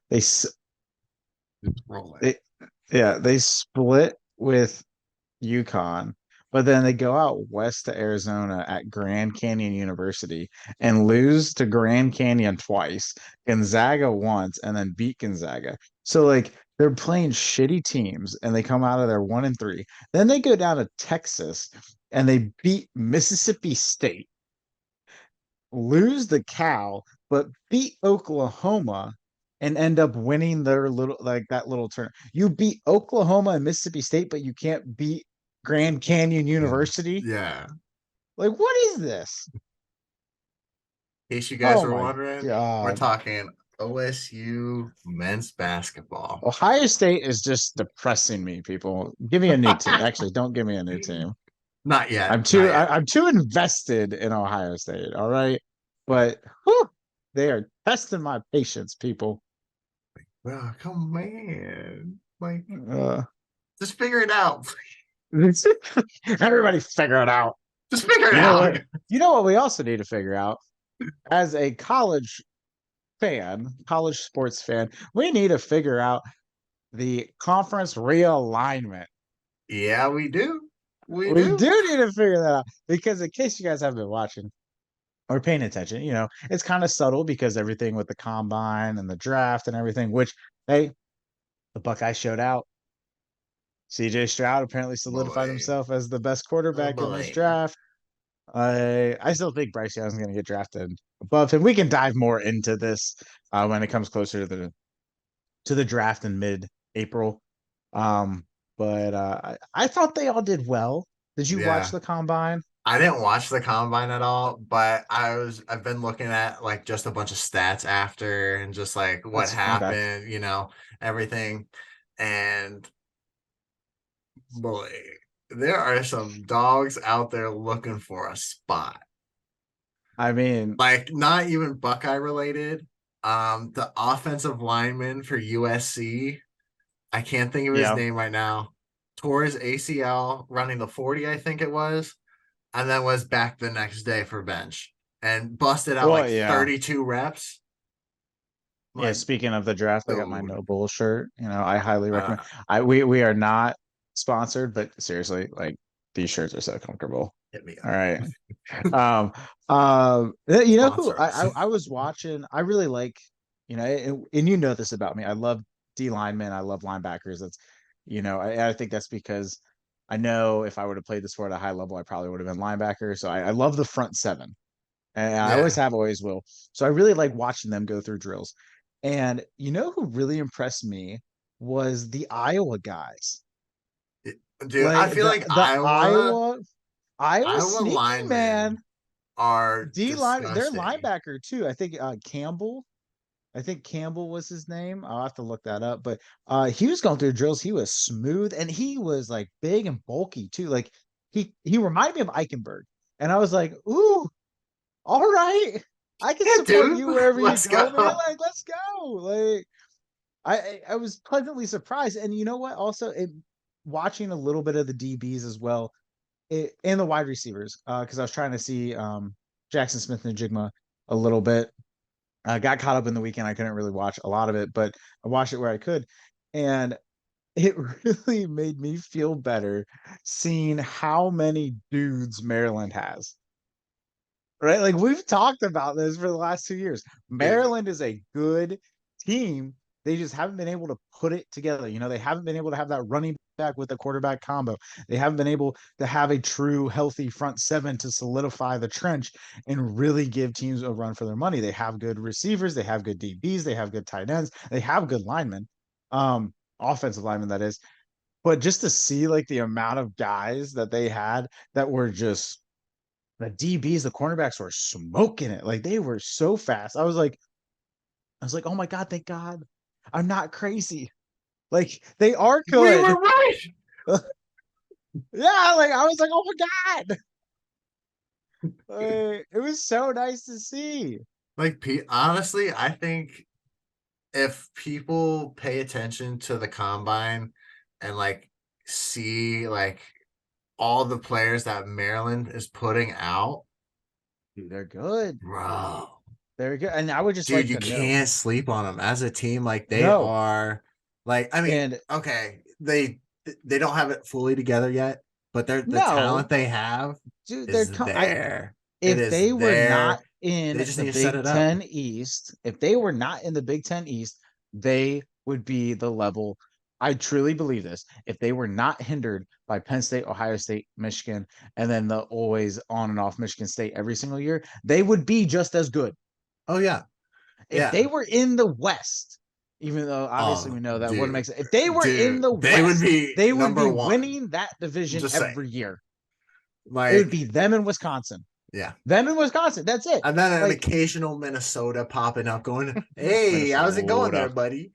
They they yeah, they split with UConn, but then they go out west to Arizona at Grand Canyon University and lose to Grand Canyon twice, Gonzaga once, and then beat Gonzaga. So like they're playing shitty teams and they come out of there 1-3. Then they go down to Texas and they beat Mississippi State, lose the Cal, but beat Oklahoma and end up winning their little like that little turn. You beat Oklahoma and Mississippi State, but you can't beat Grand Canyon University. Yeah. Like, what is this? In case you guys Oh were my wondering, we're God. talking OSU men's basketball. Ohio State is just depressing me, people. Give me a new team. Actually, don't give me a new team. Not yet. I'm Not too yet. I'm too invested in Ohio State. All right. But whew, they are testing my patience, people. Oh, come man. Like, Uh, just figure it out. Everybody figure it out. Just figure it You know out. what? You know what we also need to figure out as a college fan, college sports fan, we need to figure out the conference realignment. Yeah, we do. We We do. do need to figure that out because in case you guys haven't been watching or paying attention, it's kind of subtle because everything with the combine and the draft and everything, which hey, the Buckeyes showed out. CJ Stroud apparently solidified Boy. himself as the best Oh quarterback in this boy. draft. I still think Bryce Young's going to get drafted above him. We can dive more into this when it comes closer to the draft in mid-April. Um, but I thought they all did well. Did you watch Yeah. the combine? I didn't watch the combine at all, but I've been looking at like just a bunch of stats after and just like what That's okay. happened, everything. And boy, there are some dogs out there looking for a spot. I mean, Like not even Buckeye related. The offensive lineman for USC, I can't think of his yeah. name right now. Tore his ACL running the 40, I think it was, and then was back the next day for bench and busted out Well, like yeah. 32 reps. Yeah, Like, speaking of the draft, I got my dude. No Bull shirt. I highly recommend. Uh, We are not sponsored, but seriously, like these shirts are so comfortable. hit me All up. right. You know who Sponsor I, us. I I was watching. I really like, and you know this about me. I love D linemen. I love linebackers. I think that's because I know if I would have played the sport at a high level, I probably would have been linebacker. So I love the front seven, and I always Yeah. have, always will. So I really like watching them go through drills. And you know who really impressed me was the Iowa guys. Dude, I Like feel the like the Iowa Iowa sneaky man. linemen are D line, their disgusting. linebacker too. I think Campbell. I think Campbell was his name. I'll have to look that up. But he was going through drills. He was smooth and he was like big and bulky too. Like he reminded me of Eichenberg. And I was like, ooh, all right. I can Yeah, support dude. you wherever you Let's go, man. go. Like, let's go. Like I was pleasantly surprised. And you know what? Also, watching a little bit of the DBs as well, and the wide receivers, because I was trying to see Jackson Smith and Jigma a little bit. I got caught up in the weekend. I couldn't really watch a lot of it, but I watched it where I could. And it really made me feel better seeing how many dudes Maryland has. Right? Like we've talked about this for the last 2 years. Dude. Maryland is a good team. They just haven't been able to put it together. They haven't been able to have that running back with the quarterback combo. They haven't been able to have a true healthy front seven to solidify the trench and really give teams a run for their money. They have good receivers, they have good DBs, they have good tight ends, they have good linemen, offensive linemen that is. But just to see like the amount of guys that they had that were just the DBs, the cornerbacks were smoking it. Like they were so fast. I was like, oh my God, thank God. I'm not crazy. Like they are We were good. right. Yeah, like I was like, oh my God. Like, it was so nice to see. Like, honestly, I think if people pay attention to the combine and like see like all the players that Maryland is putting out, Dude, they're good. bro. Very good. And I would just Dude, like you to know. can't sleep on them as a team. Like they No. are, like I mean, And okay, they don't have it fully together yet, but the no, talent they have dude, is there. It if is they were not there. in They just the need to set Big it up. Ten East, if they were not in the Big Ten East, they would be the level. I truly believe this. If they were not hindered by Penn State, Ohio State, Michigan, and then the always on and off Michigan State every single year, they would be just as good. Oh yeah, If yeah. they were in the West, even though obviously Oh, we know that wouldn't make dude, sense. If they were in dude, the they would West, be they would number be one. winning that I'm division just saying, every year. It would like, be them in Wisconsin. yeah. Them in Wisconsin. That's it. And then an Like occasional Minnesota popping up, going, "Hey, how's it going there, Minnesota. buddy?"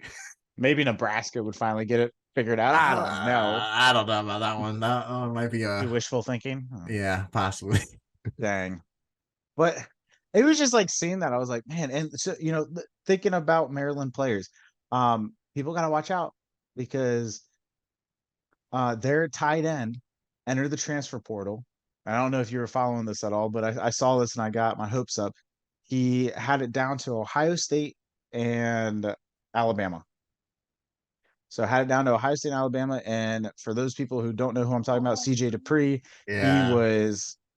Maybe Nebraska would finally get it figured out. I don't know. I don't know about that one. That one might be Be wishful thinking. Oh, yeah, possibly. dang. But it was just like seeing that. I was like, man, and so thinking about Maryland players, people gotta watch out because their tight end entered the transfer portal. I don't know if you were following this at all, but I saw this and I got my hopes up. He had it down to Ohio State and Alabama. So I had it down to Ohio State and Alabama. And for those people who don't know who I'm talking about, CJ Dupree, Yeah.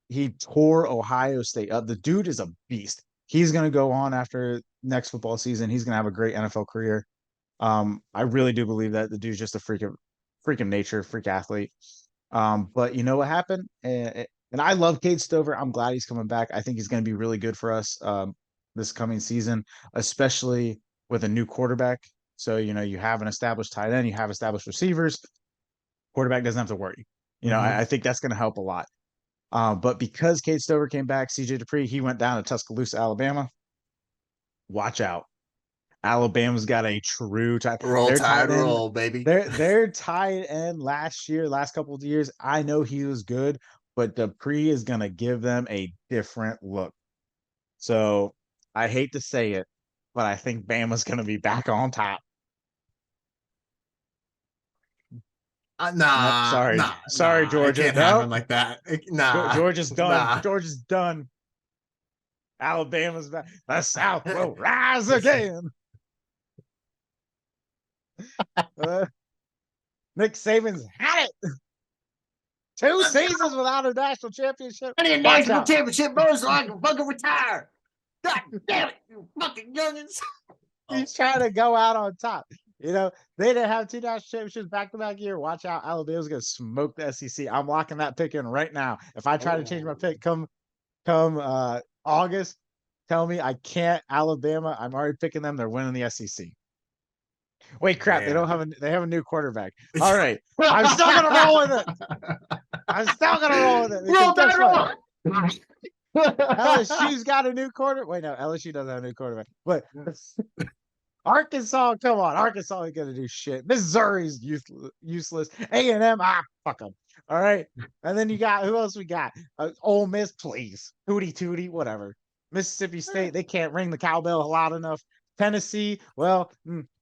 he tore Ohio State up. The dude is a beast. He's gonna go on after next football season. He's gonna have a great NFL career. I really do believe that the dude's just a freak of nature, freak athlete. But you know what happened? And I love Cade Stover. I'm glad he's coming back. I think he's going to be really good for us this coming season, especially with a new quarterback. So, you have an established tight end, you have established receivers. Quarterback doesn't have to worry. Mm-hmm. I think that's going to help a lot. But because Cade Stover came back, CJ Dupree, he went down to Tuscaloosa, Alabama. Watch out. Alabama's got a true tight. Roll Their tight Tide, end, roll, baby. their tight end last couple of years. I know he was good, but Dupree is gonna give them a different look. So I hate to say it, but I think Bama's gonna be back on top. Yep. Nah, nah, Sorry, nah. It Georgia. can't No, happen like that. Nah, Georgia's done. nah. Georgia's done. Alabama's back. The South will rise again. Uh, Nick Saban's had it. 2 seasons without a national championship. I need a Watch national out. championship, bro, so I can fucking retire. God damn it, you fucking youngins. Oh, He's trying to go out on top. They didn't have two national championships back to back year. Watch out. Alabama's going to smoke the SEC. I'm locking that pick in right now. If I try to change my pick oh, come August, tell me I can't. Alabama, I'm already picking them. They're winning the SEC. Wait, crap. man. They have a new quarterback. All right. I'm still going to roll with it. I'm still going to roll with it because Roll guess that what? roll. LSU's got a new quarter. Wait, no, LSU doesn't have a new quarterback. But Arkansas, come on, Arkansas ain't gonna do shit. Missouri's useless. A&M, fuck them. All right, and then you got who else we got? Ole Miss, please, hootie tootie, whatever. Mississippi State, they can't ring the cowbell loud enough. Tennessee, well,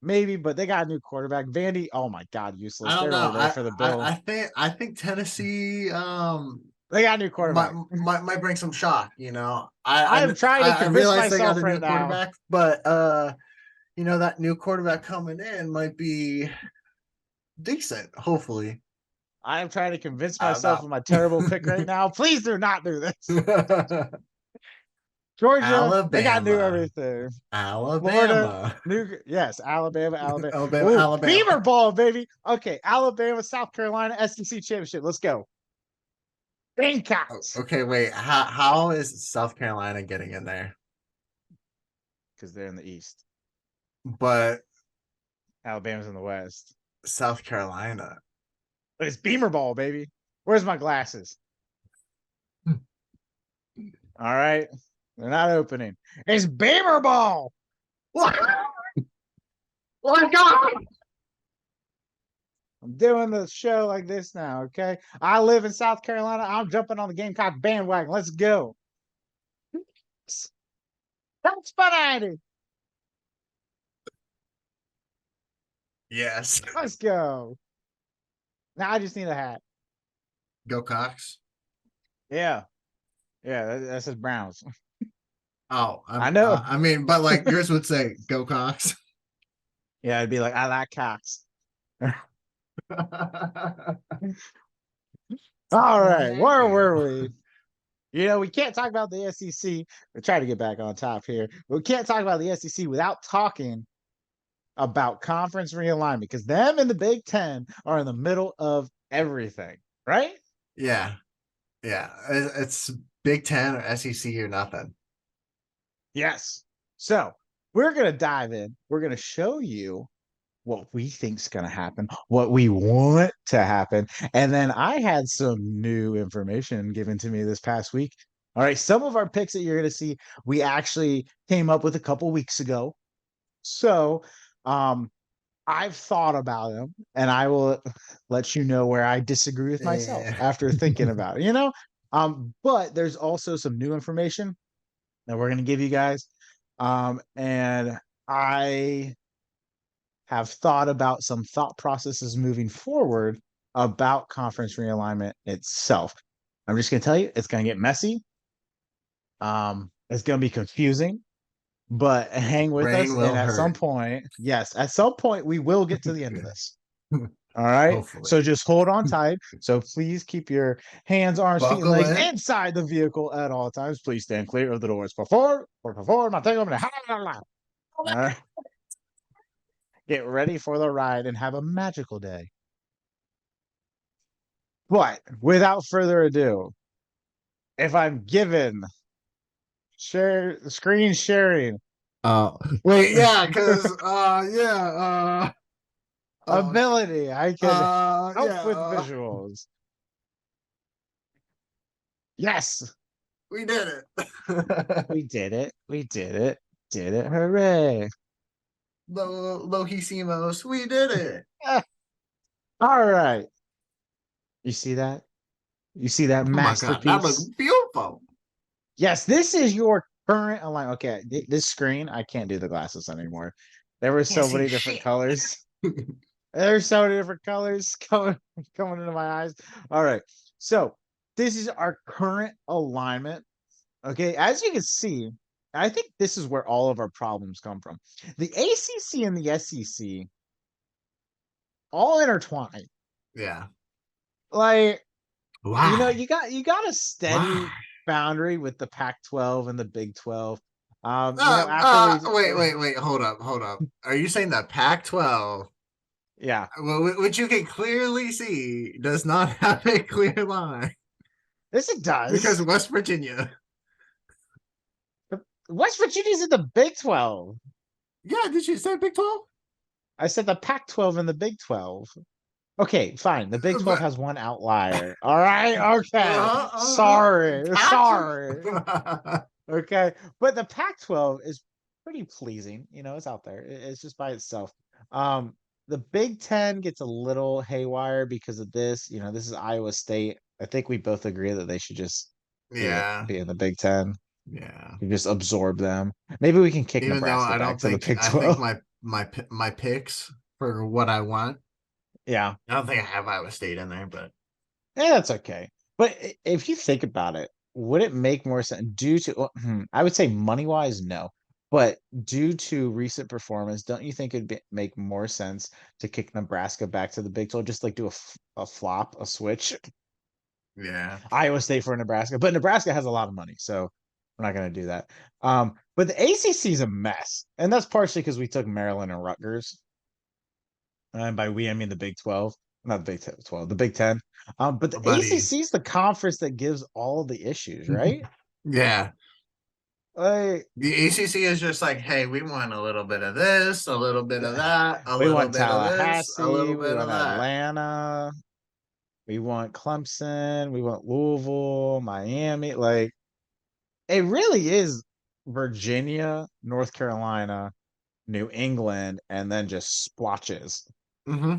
maybe, but they got a new quarterback. Vandy, oh my god, I useless. don't They're know. only there for the bill. I think Tennessee They got a new might quarterback. might bring some shock. I'm trying to I convince realize they got myself a right new now. quarterback, but that new quarterback coming in might be decent. Hopefully, I am trying to convince I don't myself of my terrible pick right know. now. Please do not do this. Georgia, they got new Alabama, everything. Florida, Alabama, yes, Alabama, Alabama. Alabama, Ooh, Alabama. Beaver Ball, baby. Okay, Alabama, South Carolina, SEC championship. Let's go. Oh, Gamecocks. okay, wait. How is South Carolina getting in there? Because they're in the East. But Alabama's in the West. South Carolina. But it's Beamer Ball, baby. Where's my glasses? All right. They're not opening. It's Beamer Ball. What? Oh God! I'm doing the show like this now, okay? I live in South Carolina. I'm jumping on the Gamecock bandwagon. Let's go. That's funny. Yes. Let's go. Now I just need a hat. Go Cox. Yeah. Yeah, that says Browns. Oh, I know. I mean, but like yours would say "Go Cox." Yeah, I'd be like, I like cocks. All right, Thank where you. were we? We can't talk about the SEC. We're trying to get back on top here. We can't talk about the SEC without talking about conference realignment because them and the Big Ten are in the middle of everything, right? Yeah, yeah. It's Big Ten or SEC or nothing. Yes. So we're going to dive in. We're going to show you what we think's going to happen, what we want to happen. And then I had some new information given to me this past week. All right, some of our picks that you're going to see, we actually came up with a couple weeks ago. So, I've thought about them and I will let you know where I disagree with myself Yeah. after thinking about it. But there's also some new information that we're going to give you guys. And I have thought about some thought processes moving forward about conference realignment itself. I'm just going to tell you, it's going to get messy. It's going to be confusing, but hang with us. Brain And will at some hurt. point, yes, at some point, we will get to the end of this. All right. Hopefully. So just hold on tight. So please keep your hands, arms, feet, and Buckle legs in. inside the vehicle at all times. Please stand clear of the doors before or before my thing. All right. Get ready for the ride and have a magical day. But without further ado, if I'm given screen sharing Wait, yeah, because uh ability, I can help yeah, with visuals. Yes, we did it. we did it. We did it. Did it. Hooray. Lohisimos, we did it. All right. You see that? You see that Oh my god, that looks masterpiece? beautiful. Yes, this is your current alignment. Okay, this screen, I can't do the glasses anymore. There were Can't so see many different shit. colors. There's so many different colors coming into my eyes. All right. So this is our current alignment. Okay. As you can see, I think this is where all of our problems come from. The ACC and the SEC all intertwined. Yeah. Like, Why? you got a Why? steady boundary with the Pac-12 and the Big 12. After we Wait. Hold up. Are you saying that Pac-12, yeah. which you can clearly see, does not have a clear line Yes, it because does. West Virginia? West Virginia's in the Big 12. Yeah, did you say Big 12? I said the Pac-12 and the Big 12. Okay, fine. The Big 12 But has one outlier. All right. Okay. Sorry. Sorry. gotcha. Okay. But the Pac-12 is pretty pleasing. It's out there. It's just by itself. The Big 10 gets a little haywire because of this. This is Iowa State. I think we both agree that they should just Yeah, be in the Big 10. yeah. You just absorb them. Maybe we can kick Even though Nebraska I back don't to the think Big I think 12. my picks for what I want. Yeah. I don't think I have Iowa State in there, but Yeah, that's okay. But if you think about it, would it make more sense due to, well, I would say money wise, no. But due to recent performance, don't you think make more sense to kick Nebraska back to the Big 12, just like do a flop, a switch, yeah. Iowa State for Nebraska? But Nebraska has a lot of money, so we're not going to do that. But the ACC is a mess, and that's partially because we took Maryland and Rutgers. And by we, I mean the Big 12, not the Big 12, the Big 10. But the Buddy. ACC is the conference that gives all the issues, right? Yeah. Like, The ACC is just like, hey, we want a little bit of this, a little bit of that, a we little want bit of this, a Tallahassee, little we bit of want that. Atlanta, we want Clemson, we want Louisville, Miami. Like, it really is Virginia, North Carolina, New England, and then just splotches, Mm-hmm.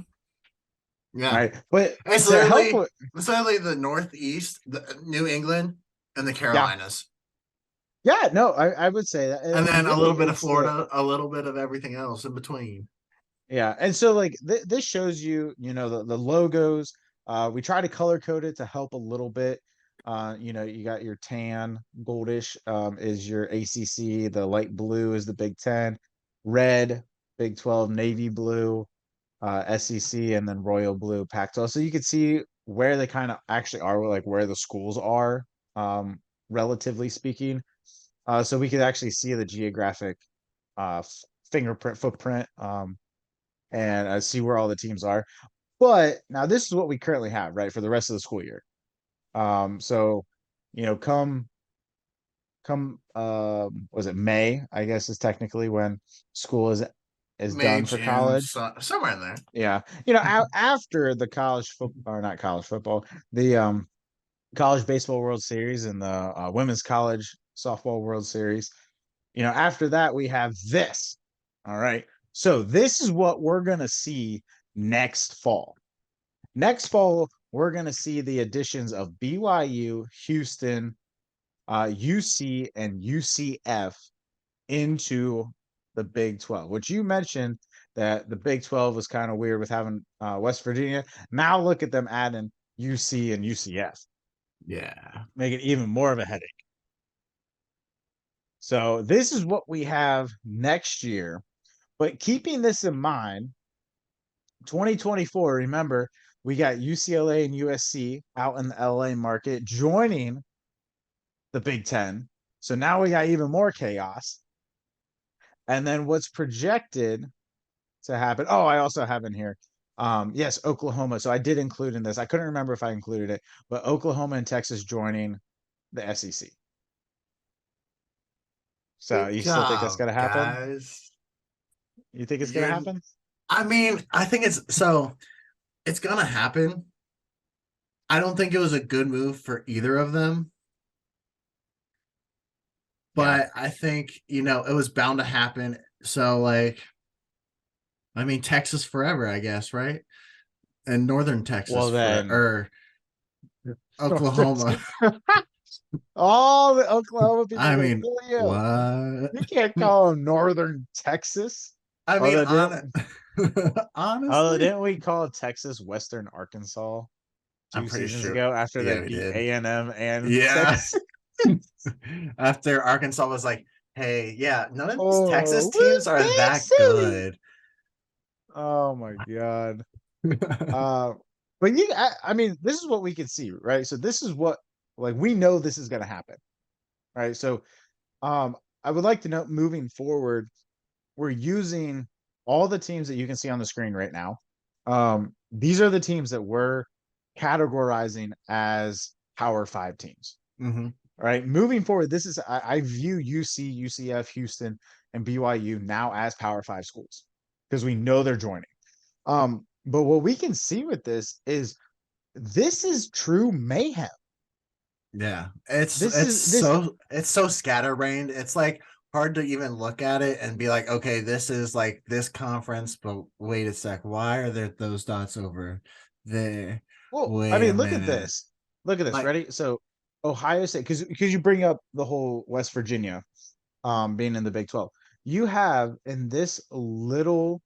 Yeah. right? But It's to help literally with, it's literally the Northeast, the New England, and the yeah, Carolinas. yeah, no, I would say that. And And then a really, little bit of it's the Florida, a little bit of everything else in between. Yeah, and so like this shows you, the logos. We try to color code it to help a little bit. You got your tan, goldish, is your ACC. The light blue is the Big Ten. Red, Big 12, navy blue, SEC, and then royal blue, Pac-12. So you can see where they kind of actually are, like where the schools are, um, relatively speaking. So we could actually see the geographic fingerprint footprint, and see where all the teams are. But now this is what we currently have, right, for the rest of the school year. So come was it May, I guess, is technically when school is May, done for June, college. somewhere in there. Yeah. After the college football, or not college football, the college baseball World Series and the women's college softball World Series, after that we have this. All right. So this is what we're going to see next fall. Next fall, we're going to see the additions of BYU, Houston, UC, and UCF into the Big 12, which you mentioned that the Big 12 was kind of weird with having West Virginia. Now look at them adding UC and UCF, Yeah. make it even more of a headache. So this is what we have next year. But keeping this in mind, 2024, remember, we got UCLA and USC out in the LA market joining the Big Ten. So now we got even more chaos. And then what's projected to happen? Oh, I also have in here. Yes, Oklahoma. So I did include in this. I couldn't remember if I included it, but Oklahoma and Texas joining the SEC. So Good you still think that's job, gonna happen? guys. You think it's gonna You're happen? I mean, I think it's gonna happen. I don't think it was a good move for either of them, Yeah. but I think, it was bound to happen. So I mean, Texas forever, I guess, right? And Northern Texas Well for then, or Oklahoma. all the Oklahoma people are I gonna mean, kill you. what? You can't call them Northern Texas. I mean, Although didn't although honestly, didn't we call Texas Western Arkansas I'm two pretty seasons sure. ago after they Yeah, we beat did. A&M and Yeah. Texas? After Arkansas was like, hey, yeah, none of these Texas Oh, teams we're are Big that City. good. Oh my God. Uh, but I mean, this is what we can see, right? So this is what, like, we know this is going to happen, right? So, um, I would like to know moving forward, we're using all the teams that you can see on the screen right now. These are the teams that we're categorizing as Power Five teams. Hmm. All right. Moving forward, I view UC, UCF, Houston, and BYU now as Power Five schools because we know they're joining. But what we can see with this is true mayhem. Yeah, it's This it's is this so it's so scatterbrained. It's like hard to even look at it and be like, okay, this is like this conference, but wait a sec, why are there those dots over there? well, I Wait a mean, look at minute. this. Look at this. Like, Ready? So Ohio State, because you bring up the whole West Virginia being in the Big 12. You have in this little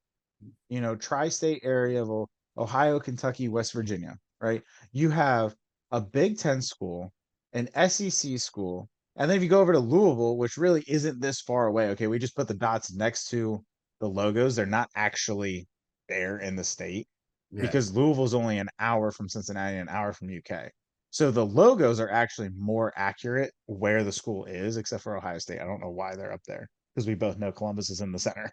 tri-state area of Ohio, Kentucky, West Virginia, right? You have a Big Ten school, an SEC school, and then if you go over to Louisville, which really isn't this far away, okay, we just put the dots next to the logos. They're not actually there in the state yeah, because Louisville's only an hour from Cincinnati, an hour from UK. So the logos are actually more accurate where the school is, except for Ohio State. I don't know why they're up there because we both know Columbus is in the center.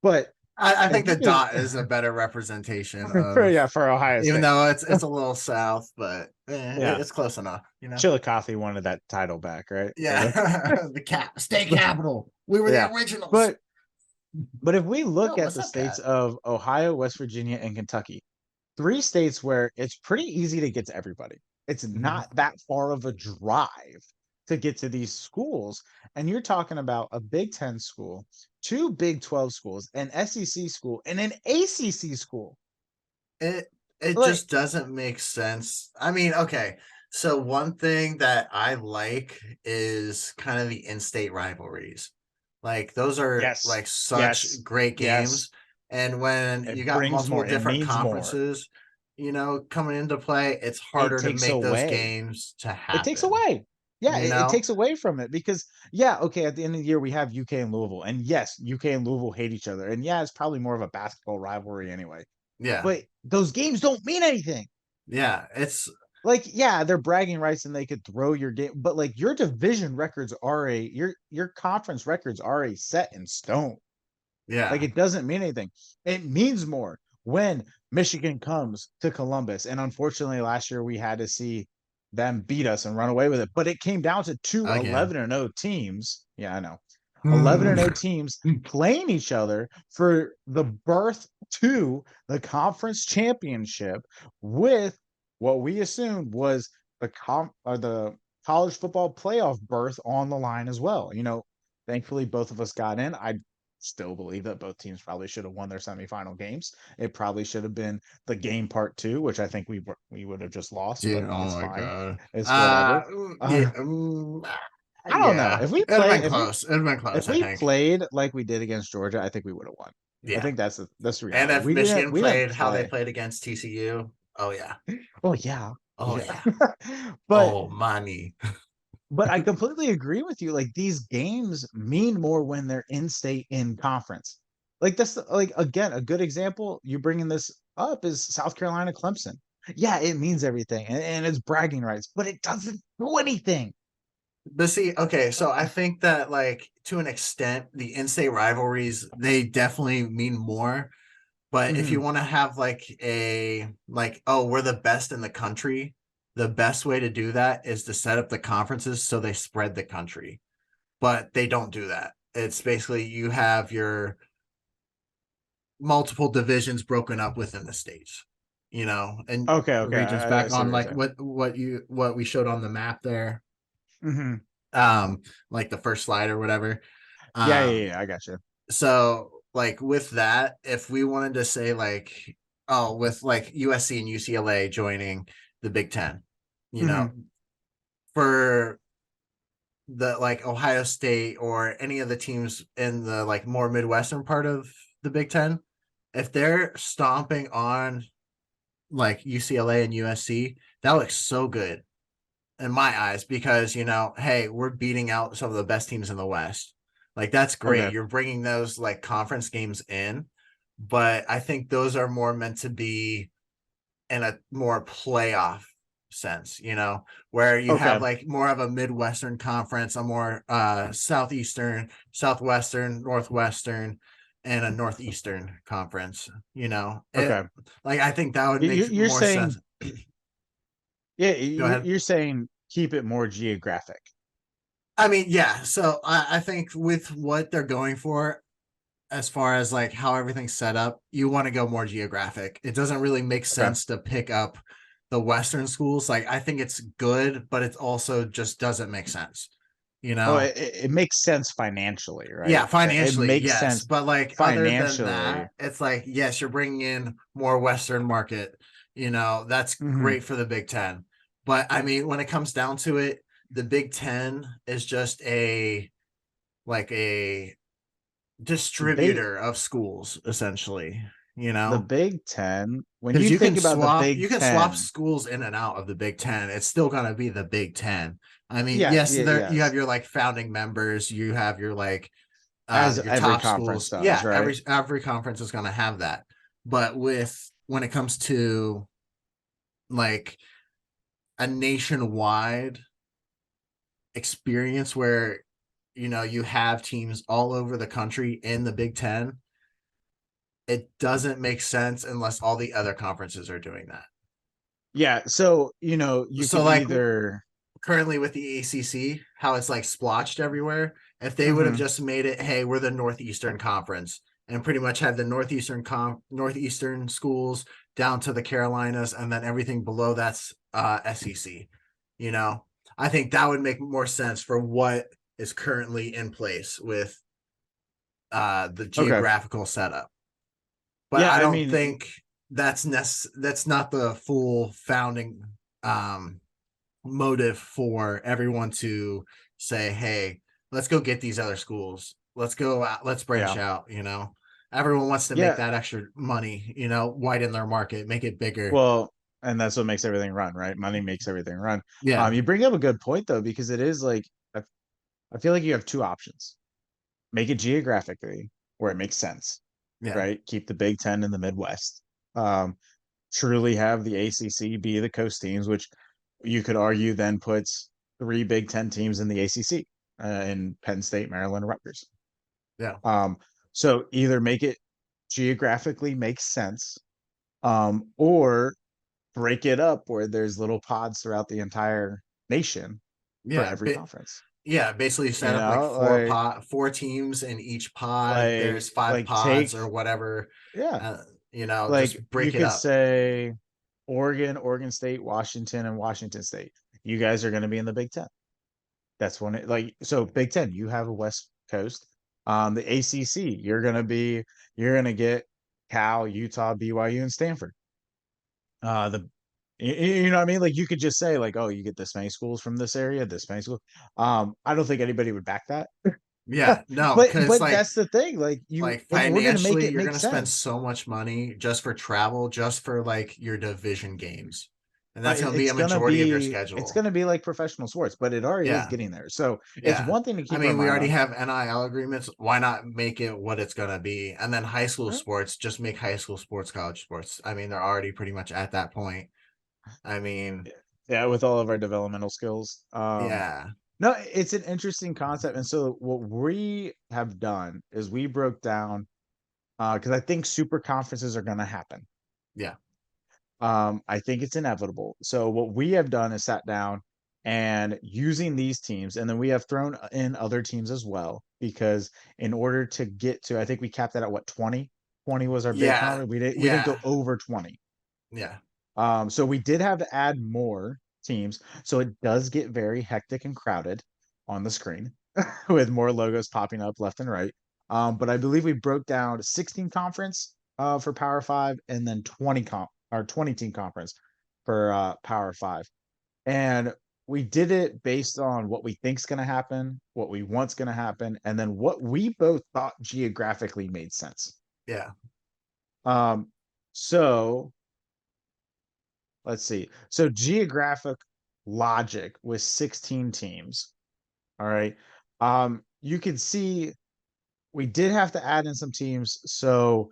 But I as think the much as dot is a better representation for of, yeah, for Ohio even State. though it's a little south, but Yeah. it's close enough, Chillicothe wanted that title back, right? For Yeah, the state capital. We were the yeah. originals. But if we Yo, look at what's the up, states Cat? of Ohio, West Virginia, and Kentucky, three states where it's pretty easy to get to everybody. It's Mhm. not that far of a drive to get to these schools. And you're talking about a Big Ten school, two Big 12 schools, an SEC school, and an ACC school. It it Like, just doesn't make sense. I mean, okay. So one thing that I like is kind of the in-state rivalries. Like those are yes, like such yes, great games. yes. And when you It got brings multiple more. It different means more. conferences, coming into play, it's It harder to takes make those away. games to It takes happen, away. Yeah, you it know? takes away from it because yeah, okay, at the end of the year we have UK and Louisville, and yes, UK and Louisville hate each other, and yeah, it's probably more of a basketball rivalry anyway. Yeah. But those games don't mean anything. Yeah. It's Like, yeah, they're bragging rights and they could throw your game, but like your division records are your conference records are a set in stone. Like yeah. it doesn't mean anything. It means more when Michigan comes to Columbus. And unfortunately, last year we had to see them beat us and run away with it. But it came down to two Again. 11-0 teams. Yeah, I know. 11-0 teams playing each other for the birth to the conference championship with what we assumed was the college football playoff berth on the line as well. Thankfully both of us got in. I still believe that both teams probably should have won their semifinal games. It probably should have been the game part two, which I think we would have just lost, Dude, but oh it's my fine. god. It's whatever. Yeah, I don't know yeah. if we It'd have play been close. It'd have been if close, I we think. played like we did against Georgia, I think we would have won. I Yeah. think that's the And reality. if We didn't Michigan we didn't played how they play. played against TCU, oh yeah. Oh yeah, Oh yeah. yeah. but Oh money. But I completely agree with you. Like these games mean more when they're in state in conference. Like that's like again a good example. You bringing this up is South Carolina Clemson. Yeah, it means everything and it's bragging rights, but it doesn't do anything. But see, okay, so I think that like to an extent, the in-state rivalries, they definitely mean more. But if you Hmm. want to have oh, we're the best in the country, the best way to do that is to set up the conferences so they spread the country. But they don't do that. It's basically you have your multiple divisions broken up within the states, and Okay, okay, regions I back see what on you're like saying. what we showed on the map there, Hmm. like the first slide or whatever. Yeah, yeah, Um, yeah, I got you. so like with that, if we wanted to say like, oh, with like USC and UCLA joining the Big Ten, you know, Hmm. for the like Ohio State or any of the teams in the like more Midwestern part of the Big Ten, if they're stomping on like UCLA and USC, that looks so good in my eyes because hey, we're beating out some of the best teams in the West. Like that's great. Okay, You're bringing those like conference games in, but I think those are more meant to be in a more playoff sense, where you have okay, like more of a Midwestern conference, a more Southeastern, Southwestern, Northwestern, and a Northeastern conference, it okay. like I think that would make You're more sense. saying yeah, Go ahead. you're saying keep it more geographic. I mean, yeah. So I think with what they're going for, as far as like how everything's set up, you want to go more geographic. It doesn't really make Okay. sense to pick up the Western schools. Like I think it's good, but it also just doesn't make sense. You Oh, know? it makes sense financially, Yeah, right? It financially, makes yes. sense But like other than financially. that, it's like, yes, you're bringing in more Western market. That's Hmm. great for the Big Ten. But I mean, when it comes down to it, the Big Ten is just a The big distributor of schools essentially, the Big Ten, when because you you think can about the swap Big you can swap Ten, schools in and out of the Big Ten. It's still going to be the Big Ten. I mean, yeah, yes, yeah, there you have yes, your like founding members, you have your like as your every top conference schools. does, Yeah, right? every conference is going to have that. But when it comes to like a nationwide experience where you have teams all over the country in the Big Ten, it doesn't make sense unless all the other conferences are doing that. Yeah, so you So could like either currently with the ACC, how it's like splotched everywhere. If they would have mhm, just made it, hey, we're the Northeastern Conference, and pretty much had the Northeastern schools down to the Carolinas, and then everything below that's SEC. You know, I think that would make more sense for what is currently in place with the okay. geographical setup. But Yeah, I I don't mean, think that's not the full founding um, motive for everyone to say, hey, let's go get these other schools. Let's go out, let's branch yeah. out. Everyone wants to make Yeah, that extra money, widen their market, make it bigger. well, and that's what makes everything run, right? Money makes everything run. Yeah, You bring up a good point though, because it is like I feel like you have two options. Make it geographically where it makes sense, yeah, right? Keep the Big Ten in the Midwest. Um, Truly have the ACC be the coast teams, which you could argue then puts three Big Ten teams in the ACC in Penn State, Maryland, and Rutgers. yeah, Um, so either make it geographically make sense, or break it up where there's little pods throughout the entire nation for yeah. every conference. Yeah, basically You set up like know, like four teams in each pod. like There's five like pods take or whatever. yeah, Uh, like just you break it could up. say Oregon, Oregon State, Washington, and Washington State. You guys are going to be in the Big Ten. That's when it like so Big Ten. You have a West Coast. The ACC. You're gonna get Cal, Utah, BYU, and Stanford. The you know what I mean? Like you could just say like, oh, you get this many schools from this area, this many schools. I don't think anybody would back that. Yeah, no, but because but that's the thing. Like you, like in order to make financially, it you're make gonna spend sense, so much money just for travel, just for like your division games, and that's gonna be a it's gonna majority of your be it's schedule. gonna be like professional sports, but it already is Yeah, getting there. So it's yeah. one thing to I keep our mean, we mind already on. have NIL agreements. Why not make it what it's gonna be? And then high school Huh? sports, just make high school sports college sports. I mean, they're already pretty much at that point. I mean, Yeah, with all of our developmental skills. yeah, No, it's an interesting concept. And so what we have done is we broke down because I think super conferences are going to happen. yeah, I think it's inevitable. So what we have done is sat down and using these teams, and then we have thrown in other teams as well, because in order to get to, I think we capped that at what 20? 20 was our big yeah, conference. We didn't go yeah, over 20. yeah. So we did have to add more teams. So it does get very hectic and crowded on the screen with more logos popping up left and right. But I believe we broke down 16 conference for Power Five, and then 20 or 20 team conference for Power Five. And we did it based on what we think's going to happen, what we want's going to happen, and then what we both thought geographically made sense. Yeah. Um, so let's see. So geographic logic with 16 teams. All right. You can see we did have to add in some teams. So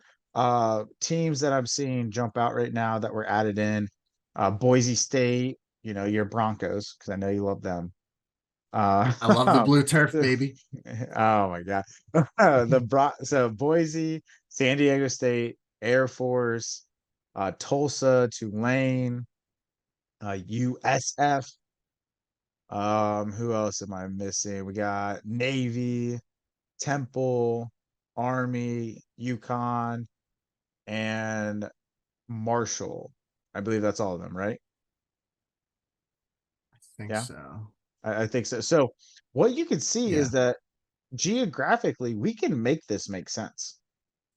teams that I'm seeing jump out right now that were added in. Boise State, your Broncos, because I know you love them. I love the Oh blue turf, baby. my God. So Boise, San Diego State, Air Force, Tulsa, Tulane, USF. Who else am I missing? We got Navy, Temple, Army, Yukon, and Marshall. I believe that's all of them, right? I think Yeah, so. I think so. So what you can see Yeah. is that geographically we can make this make sense.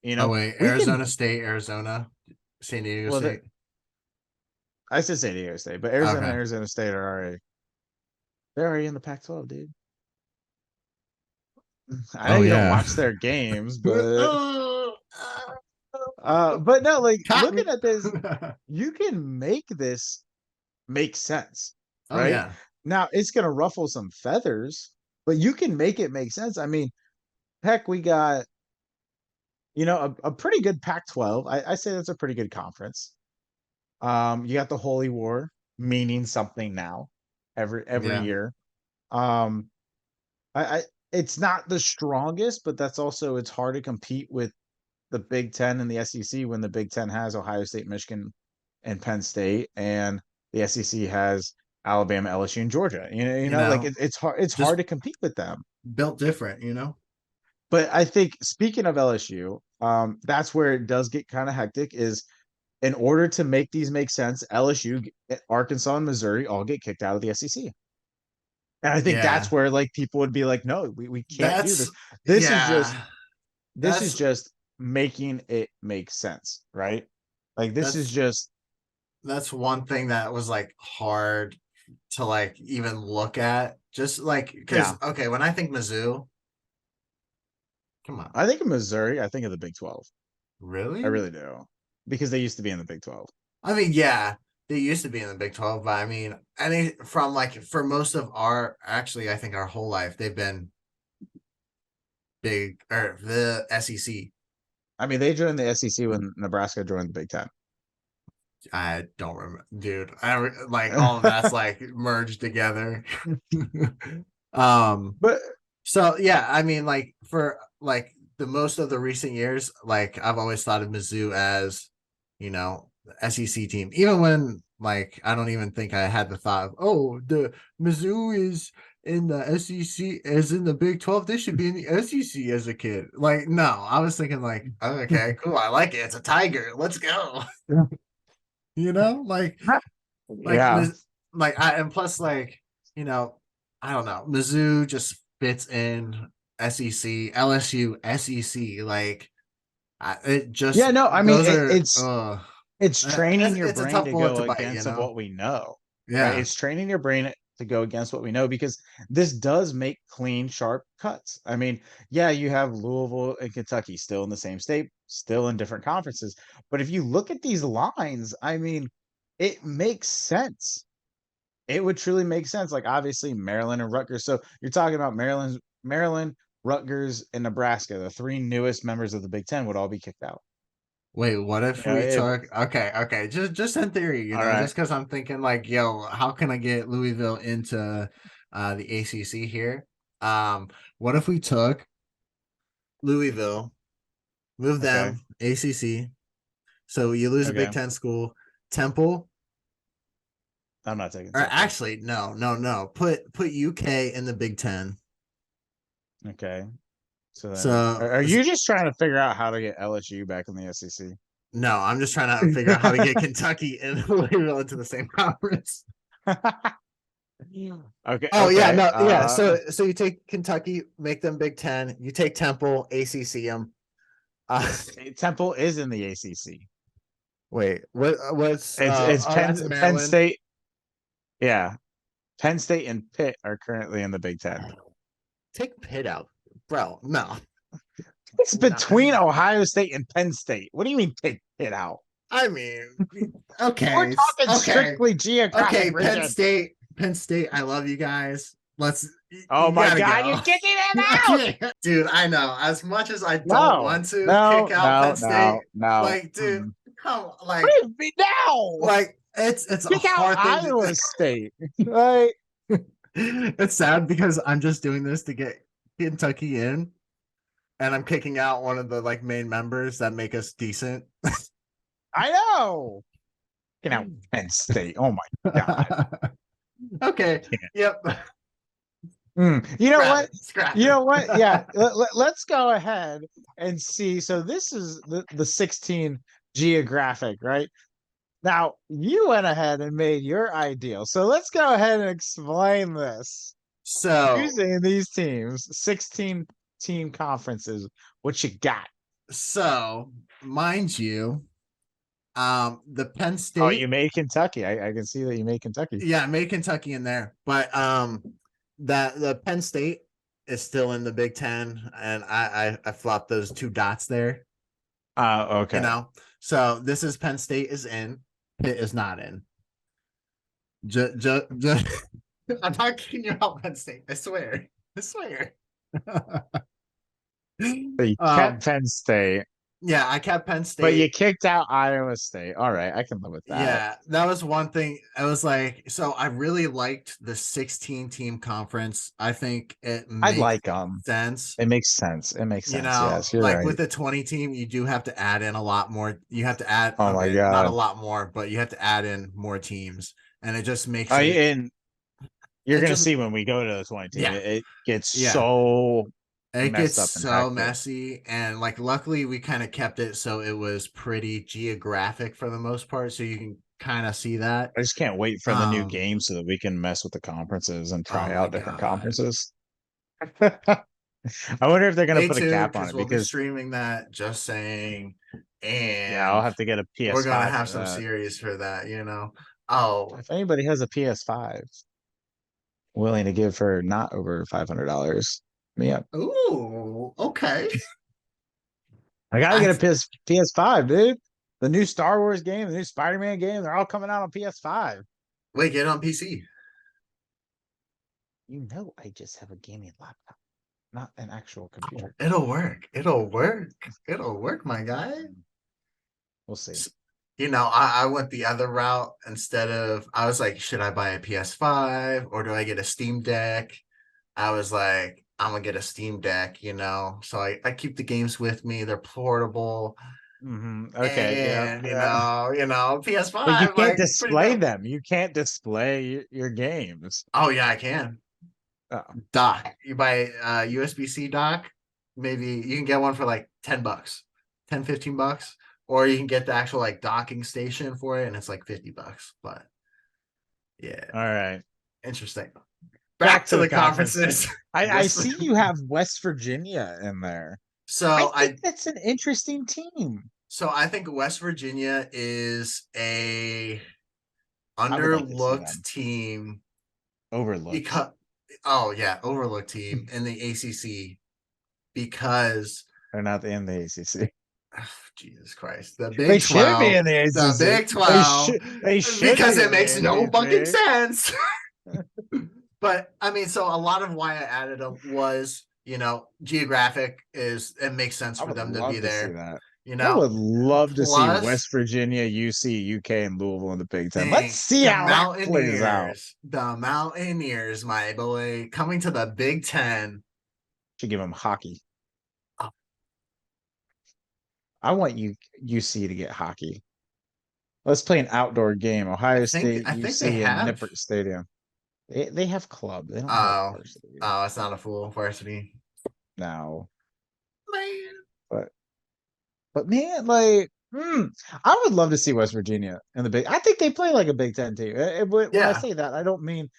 Oh wait, We Arizona can. State, Arizona, San Diego Well, State. I said San Diego State, but Arizona, Okay. Arizona State are already they're already in the Pac-12, dude. I know Oh you don't yeah. watch their games, but no, like Caught looking me. at this, you can make this make sense, Oh right? yeah. Now it's gonna ruffle some feathers, but you can make it make sense. I mean, heck, we got a pretty good Pac-12. I say that's a pretty good conference. You got the Holy War meaning something now, every Yeah. year. Um, I it's not the strongest, but that's also it's hard to compete with the Big Ten and the SEC when the Big Ten has Ohio State, Michigan, and Penn State, and the SEC has Alabama, LSU, and Georgia. You Like know, it's hard. It's hard just to compete with them. built different. But I think speaking of LSU, that's where it does get kind of hectic. Is in order to make these make sense, LSU, Arkansas, and Missouri all get kicked out of the SEC. And I think that's Yeah. where like people would be like, no, we can't do That's this. This is just yeah. this is That's just making it make sense, right? Like this is that's just that's one thing that was like hard to like even look at. Just like yeah. because okay, when I think Mizzou, Come on. I think of Missouri, I think of the Big 12. I Really? really do. Because they used to be in the Big 12. I mean, yeah, they used to be in the Big 12, but I mean, any from like for most of our actually, I think our whole life they've been big or the SEC. I mean, they joined the SEC when Nebraska joined the Big Ten. I don't remember, dude. Like all of that's like merged together. um. But So yeah, I mean, like for like the most of the recent years, like I've always thought of Mizzou as, you know, the SEC team. Even when like I don't even think I had the thought of, oh, the Mizzou is in the SEC as in the Big 12. They should be in the SEC as a kid. Like, no, I was thinking like, oh, okay, cool, I like it. It's a tiger. Let's go. You know, like yeah. like I and plus like you know I don't know, Mizzou just fits in SEC, LSU, SEC, like it Yeah, just no, I mean those are it's training your it's a brain tough to bullet go to bite, against of what we know, right? Yeah. It's training your brain to go against what we know because this does make clean, sharp cuts. I mean, yeah, you have Louisville and Kentucky still in the same state, still in different conferences. But if you look at these lines, I mean, it makes sense. It would truly make sense. Like obviously Maryland and Rutgers. So you're talking about Maryland, Rutgers, and Nebraska, the three newest members of the Big Ten would all be kicked out. Wait, what You if know, we if took okay, just in theory, all right, just because I'm thinking like, yo, how can I get Louisville into the ACC here? What if we took Louisville, move okay, them ACC, so you lose a Big okay. Ten school, Temple, I'm not taking or Temple. actually, no. Put UK in the Big Ten. Okay. So then, So are you just trying to figure out how to get LSU back in the SEC? no, I'm just trying to figure out how to get Kentucky and Louisville into the same conference. Okay, Oh yeah, okay. no, yeah. So you take Kentucky, make them Big Ten. You take Temple, ACC them. Temple is in the ACC. Wait, what's It's oh that's Penn Maryland. State. Yeah, Penn State and Pitt are currently in the Big Ten. Take Pitt out, bro. No, It's no. between Ohio State and Penn State. What do you mean take it out? I mean, We're okay, talking okay, strictly geographic okay. region. Penn State. I love you guys. Oh You my gotta God, you're go. kicking him out! Dude, I know. As much as I don't No, want to kick no, out no, Penn State, no, no. like, dude, Mm. come, What do you mean now? it's a Kick out hard thing Iowa State, right? it's sad because I'm just doing this to get Kentucky in, and I'm kicking out one of the like main members that make us decent. I know. Kicking out Penn State. Oh my God. Okay. Yep. You know Scrap what? it. Scrap You it. know what? Yeah, let's go ahead and see. So this is the 16 geographic, right? Now, you went ahead and made your ideal. So let's go ahead and explain this. So Using these teams, 16 team conferences, what you got? so mind you, the Penn Oh, you State, made Kentucky. I can see that you made Kentucky. yeah, made Kentucky in there, but that the Penn State is still in the Big Ten, and I flopped those two dots there. You Okay. know, so this is Penn State is in, Pitt is not in. Just I'm not kidding you out, Penn State. I swear. I swear. So you kept um, Penn State, yeah, I kept Penn but you State. kicked out Iowa State. All right, I can live with that. Yeah, that was one thing. I was like, so I really liked the 16 team conference. I think it I makes like them. sense. It makes sense. It makes You sense. know, Yes, you're like with right. the 20 team, you do have to add in a lot more. You have to add, Oh my okay, not a God. lot more, but you have to add in more teams. And it just makes I it, and you're it gonna just, see when we go to the 20 team, yeah, it gets yeah. so It gets messed up and so hectic. messy, and like luckily we kind of kept it so it was pretty geographic for the most part, so you can kind of see that. I just can't wait for the new Um, game so that we can mess with the conferences and oh try my out different god. conferences. I wonder if they're gonna Stay put a tuned cap on because it we'll be because streaming that, just saying, yeah, I'll and have to get a we're gonna PS5 have for some that. series for that, you know. Oh, If anybody has a PS5 willing to give for not over $500, me up. ooh, Okay. I gotta I get a PS5, dude. The new Star Wars game, the new Spider-Man game, they're all coming out on PS5. wait, get it on PC. You know, I just have a gaming laptop, not an actual computer. It'll work. It'll work. It'll work, my guy. We'll see. You know, I went the other route instead of I was like, should I buy a PS5 or do I get a Steam Deck? I was like, I'm gonna get a Steam Deck, you know. So I keep the games with me, they're portable. Okay, yeah, And yeah. But you PS5, can't like pretty display dope. them. You can't display your games. Oh yeah, I can. Oh, Dock. You buy a USB-C dock, maybe you can get one for like $10, 10, $15. Or you can get the actual like docking station for it and it's like $50. But yeah, all right. interesting. Back Back to to the the conferences. conferences. I West see you have West Virginia in there. I so think I that's an interesting team. so I think West Virginia is a I would like to see underlooked them team overlooked. because oh yeah, overlooked team in the ACC because They're not in the ACC. oh, Jesus Christ, the They Big should be 12, in the the ACC. Big 12, They should because be it in the makes no fucking ACC. sense. But I mean, so a lot of why I added them was, geographic is it makes sense I for would them to be love to see there, that. you I know. would love to see Plus, West Virginia, UC, UK, and Louisville in the Big Ten. Let's dang, see how that plays out. The Mountaineers, my boy, coming to the Big Ten. Should give them hockey. Oh, I want you UC to get hockey. Let's play an outdoor game. Ohio State, I think they UC, and have. Nippert Stadium. They have club. They don't have Oh, varsity oh, it's not a full varsity. now. Man. But man, like, I would love to see West Virginia in the big. I think they play like a Big Ten team. When I Yeah, say that, I don't mean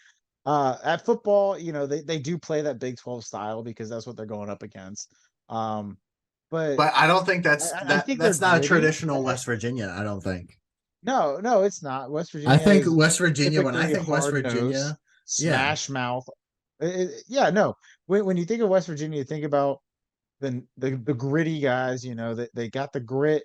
at football. They do play that Big 12 style because that's what they're going up against. Um, but but I don't think I think they're that's not a gritty. traditional West Virginia. I don't think. No, no, it's not. West Virginia is When I typically think West hard nosed, Virginia, yeah, smash mouth. Yeah, no. When you think of West Virginia, you think about the gritty guys. They got the grit.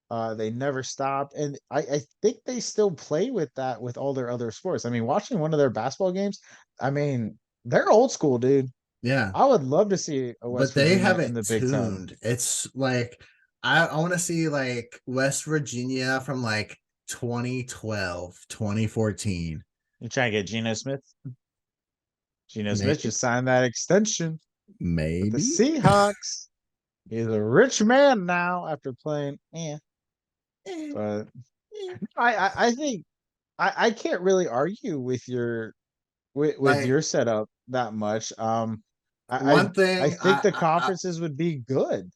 They never stopped, and I think they still play with that with all their other sports. I mean, watching one of their basketball games, I mean, they're old school, dude. yeah, I would love to see a but West they Virginia have in it the Big Ten. tuned. It's like I want to see like West Virginia from like 2012, 2014. You try to get Geno Smith. Geno Smith Maybe, just signed that extension with the maybe. Seahawks. He's a rich man now after playing. Eh, But eh. I think I can't really argue with with Like your setup that much. one I thing, think the conferences would be good.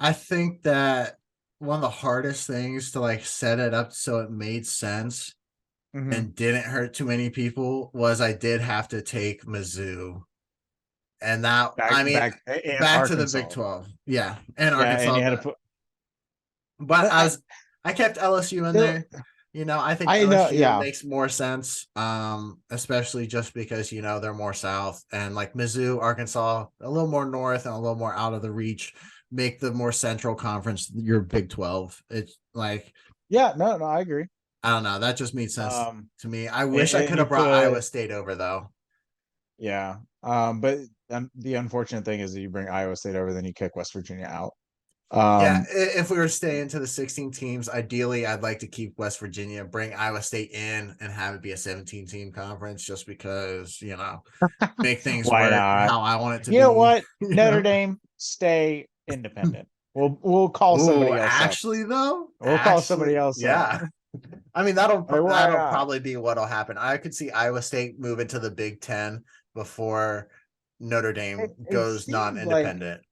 I think that one of the hardest things to like set it up so it made sense Hmm. and didn't hurt too many people was I did have to take Mizzou. And that, I mean, Back in back to the Big Arkansas. 12. Yeah. And Yeah, and Arkansas. you had to put. But But I kept LSU in still, there. I think I know. LSU Yeah, makes more sense, especially just because they're more south and like Mizzou, Arkansas, a little more north and a little more out of the reach, make the more central conference your Big 12. It's like yeah. No, no, I agree. I don't know. That just made sense Um, to me. I wish I and could you have brought put Iowa State over though. yeah. But the unfortunate thing is that you bring Iowa State over, then you kick West Virginia out. Yeah, Um, if we were staying to the 16 teams, ideally I'd like to keep West Virginia, bring Iowa State in, and have it be a 17 team conference, just because make things why work not? how I want it to You know be. what? Notre Dame, stay independent. We'll call Oh, somebody else up. actually though, We'll call somebody else up. yeah. I mean that'll Like, why that'll not? probably be what'll happen. I could see Iowa State move into the Big Ten before Notre Dame It goes seems like non-independent.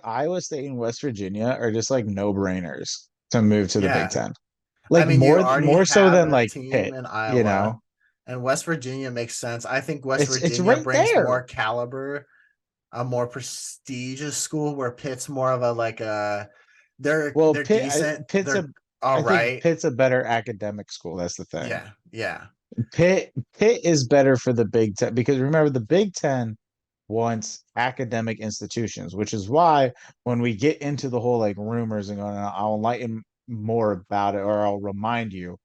Iowa State and West Virginia are just like no brainers to move to the Big Yeah, Ten. I Like mean, you already more so have than a like team Pitt. in You Iowa, know, and West Virginia makes sense. I think West it's Virginia right brings there. more caliber, a more prestigious school where Pitt's more of a like a Well, they're decent. They're all I think right. Pitt's a better academic school. That's the thing. Yeah, yeah, Pitt is better for the Big Ten because remember the Big Ten. wants academic institutions, which is why when we get into the whole like rumors and going, I'll enlighten more about it, or I'll remind you.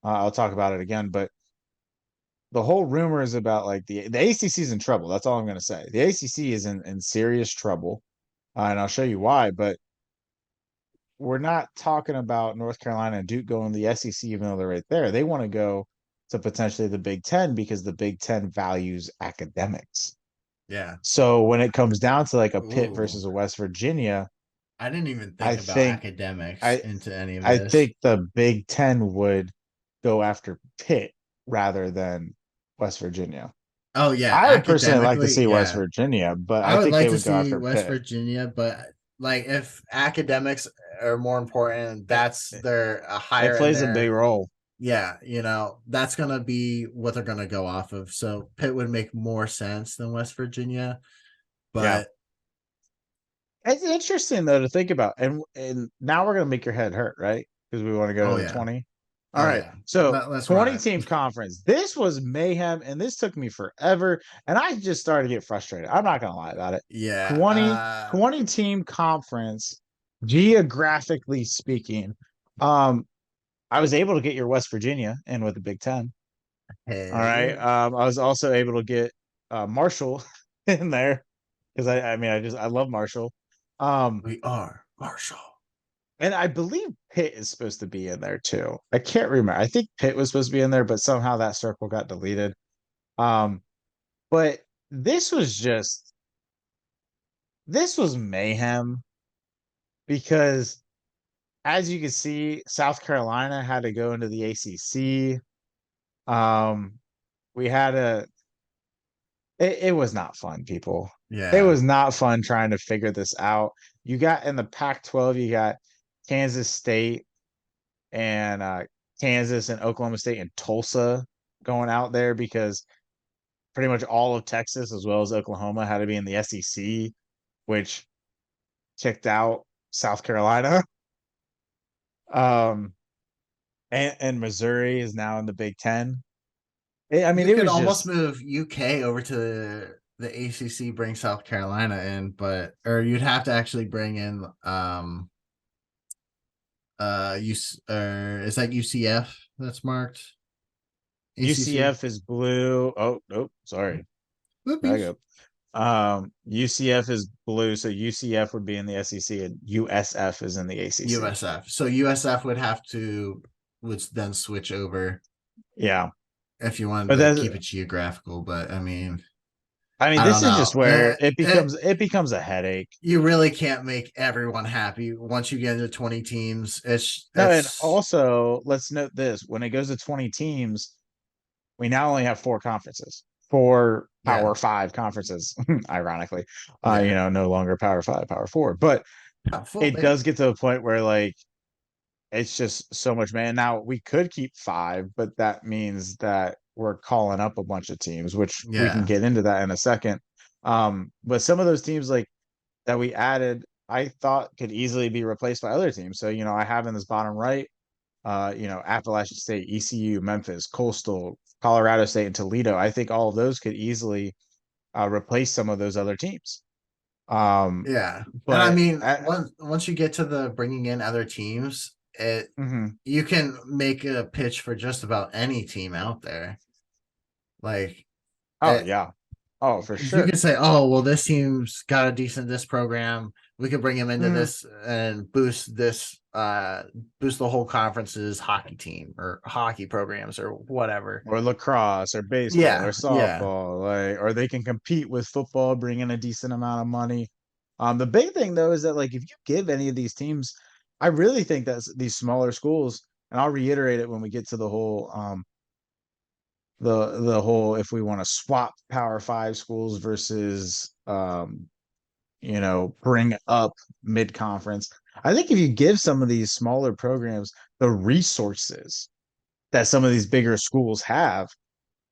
I'll talk about it again, but the whole rumor is about like the ACC is in trouble. That's all I'm going to say. The ACC is in serious trouble, and I'll show you why. But we're not talking about North Carolina and Duke going to the SEC, even though they're right there. They want to go to potentially the Big Ten because the Big Ten values academics. Yeah. So when it comes down to like a Pitt Ooh. versus a West Virginia, I didn't even I think about think academics I into any of I this. think the Big Ten would go after Pitt rather than West Virginia. Oh yeah, I would personally like to academically, see West yeah. Virginia, but I I would think like they to would go see after West Pitt. Virginia, but like if academics are more important, that's their It higher in plays a big there. role. Yeah, that's gonna be what they're gonna go off of. So Pitt would make more sense than West Virginia, Yeah. but It's interesting though to think about. And now we're gonna make your head hurt, right? Because we want to go oh to the yeah, 20. All oh right. yeah. So Let's 20 run team it. conference. This was mayhem, and this took me forever. And I just started to get frustrated. I'm not gonna lie about it. Yeah, 20 team conference, geographically speaking. Um, I was able to get your West Virginia in with the Big Ten. All hell right. yeah. I was also able to get Marshall in there because I mean I love Marshall. Um, We are Marshall. and I believe Pitt is supposed to be in there too. I can't remember. I think Pitt was supposed to be in there, but somehow that circle got deleted. Um, but this was just this was mayhem because as you can see, South Carolina had to go into the ACC. Um, we had a it was not fun, people. It Yeah, was not fun trying to figure this out. You got in the Pac-12, you got Kansas State and Kansas and Oklahoma State and Tulsa going out there because pretty much all of Texas as well as Oklahoma had to be in the SEC, which kicked out South Carolina. Um, and Missouri is now in the Big Ten. I mean, you it could was almost just move UK over to the ACC, bring South Carolina in, but or you'd have to actually bring in you or is that UCF that's marked ACC? UCF is blue. Oh, nope, sorry. Back Whoopies. up. UCF is blue, so UCF would be in the SEC and USF is in the ACC. USF. So USF would then switch over Yeah, if you wanted but to that's keep it geographical. But I mean, I don't this is know. just where it becomes a headache. You really can't make everyone happy once you get into 20 teams. No, and It's also let's note this: when it goes to 20 teams, we now only have four conferences, four yeah, Power Five conferences. Ironically, yeah. no longer Power Five, Power Four, but Top full, it baby. does get to the point where like it's just so much, man. Now we could keep five, but that means that we're calling up a bunch of teams, which we can Yeah, get into that in a second. But some of those teams like that we added, I thought could easily be replaced by other teams. So, I have in this bottom right, Appalachian State, ECU, Memphis, Coastal, Colorado State, and Toledo. I think all of those could easily replace some of those other teams. Um, yeah. And I but mean, once you get to the bringing in other teams, it mhm. you can make a pitch for just about any team out there. Like Oh it, yeah, oh for you sure. could say, "Oh, well, this team's got a decent this program. We could bring him into Mhm. this and boost the whole conference's hockey team or hockey programs or whatever." Or lacrosse or baseball or Yeah, yeah, softball, like, or they can compete with football, bring in a decent amount of money. The big thing though is that like if you give any of these teams, I really think that these smaller schools, and I'll reiterate it when we get to the whole the whole if we want to swap Power Five schools versus bring up mid conference. I think if you give some of these smaller programs the resources that some of these bigger schools have,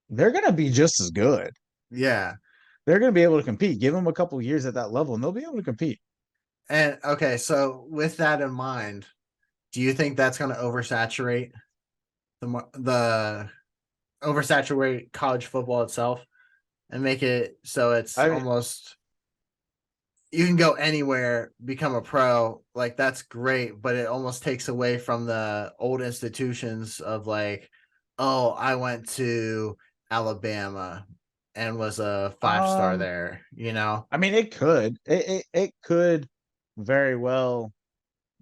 they're going to be just as good. yeah. They're going to be able to compete. Give them a couple years at that level, and they'll be able to compete. And okay, so with that in mind, do you think that's going to the oversaturate college football itself? and make it so it's I mean, almost you can go anywhere, become a pro. Like that's great, but it almost takes away from the old institutions of like, oh, I went to Alabama and was a 5 star um, there, you know? I mean, it could very well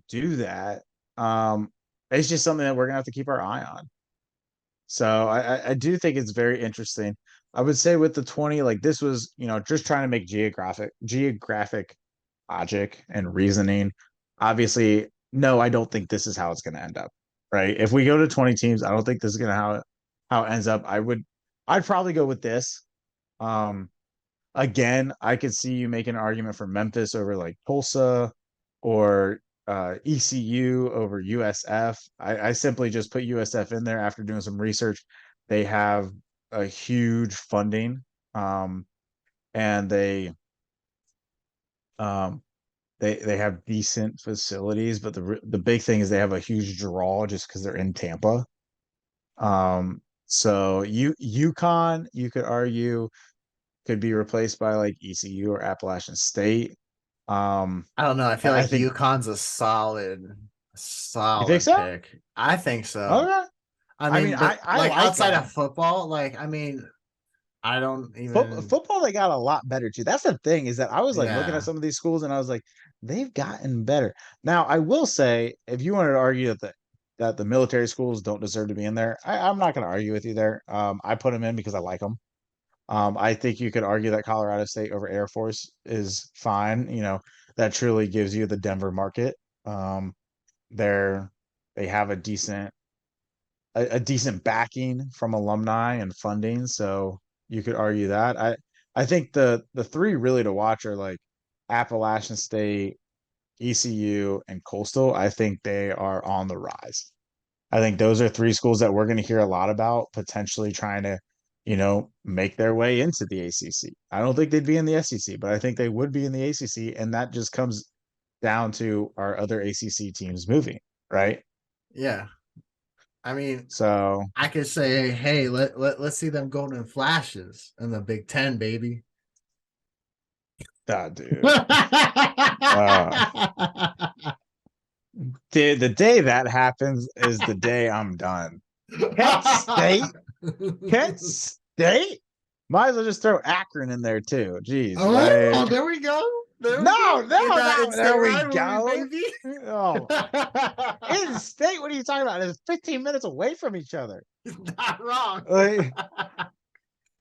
do that. Um, it's just something that we're gonna have to keep our eye on. So I do think it's very interesting. I would say with the 20, like this was, just trying to make geographic logic and reasoning. Obviously, no, I don't think this is how it's going to end up. Right? If we go to 20 teams, I don't think this is going to how it ends up. I'd probably go with this. Um, Again, I could see you making an argument for Memphis over like Tulsa or ECU over USF. I simply just put USF in there after doing some research. They have a huge funding, um, and um, they have decent facilities, but the big thing is they have a huge draw just because they're in Tampa. So UConn, you could argue could be replaced by like ECU or Appalachian State. Um, I don't know. I feel I like think UConn's a you think solid so? pick. I think so. Okay. I I mean, mean, but I like like outside of them. football, like I mean, I don't even. Football, they got a lot better too. That's the thing is that I was like looking at Yeah, some of these schools and I was like, they've gotten better. Now, I will say, if you wanted to argue that the military schools don't deserve to be in there, I'm not going to argue with you there. I put them in because I like them. I think you could argue that Colorado State over Air Force is fine. That truly gives you the Denver market. Um, they're they have a decent backing from alumni and funding, so you could argue that. I think the three really to watch are like Appalachian State, ECU, and Coastal. I think they are on the rise. I think those are three schools that we're going to hear a lot about potentially trying to, make their way into the ACC. I don't think they'd be in the SEC, but I think they would be in the ACC, and that just comes down to our other ACC teams moving, right? yeah. I mean, So, I could say, hey, let's see them golden flashes in the Big Ten, baby. dude, uh, the day that happens is the day I'm done. Kent State, Kent State. Might as well just throw Akron in there too. Jeez, Oh, like there we go. There we no, go. no, In that no. instant There we rivalry, go. baby. Oh, in state. What are you talking about? It's 15 minutes away from each other. Not wrong. Like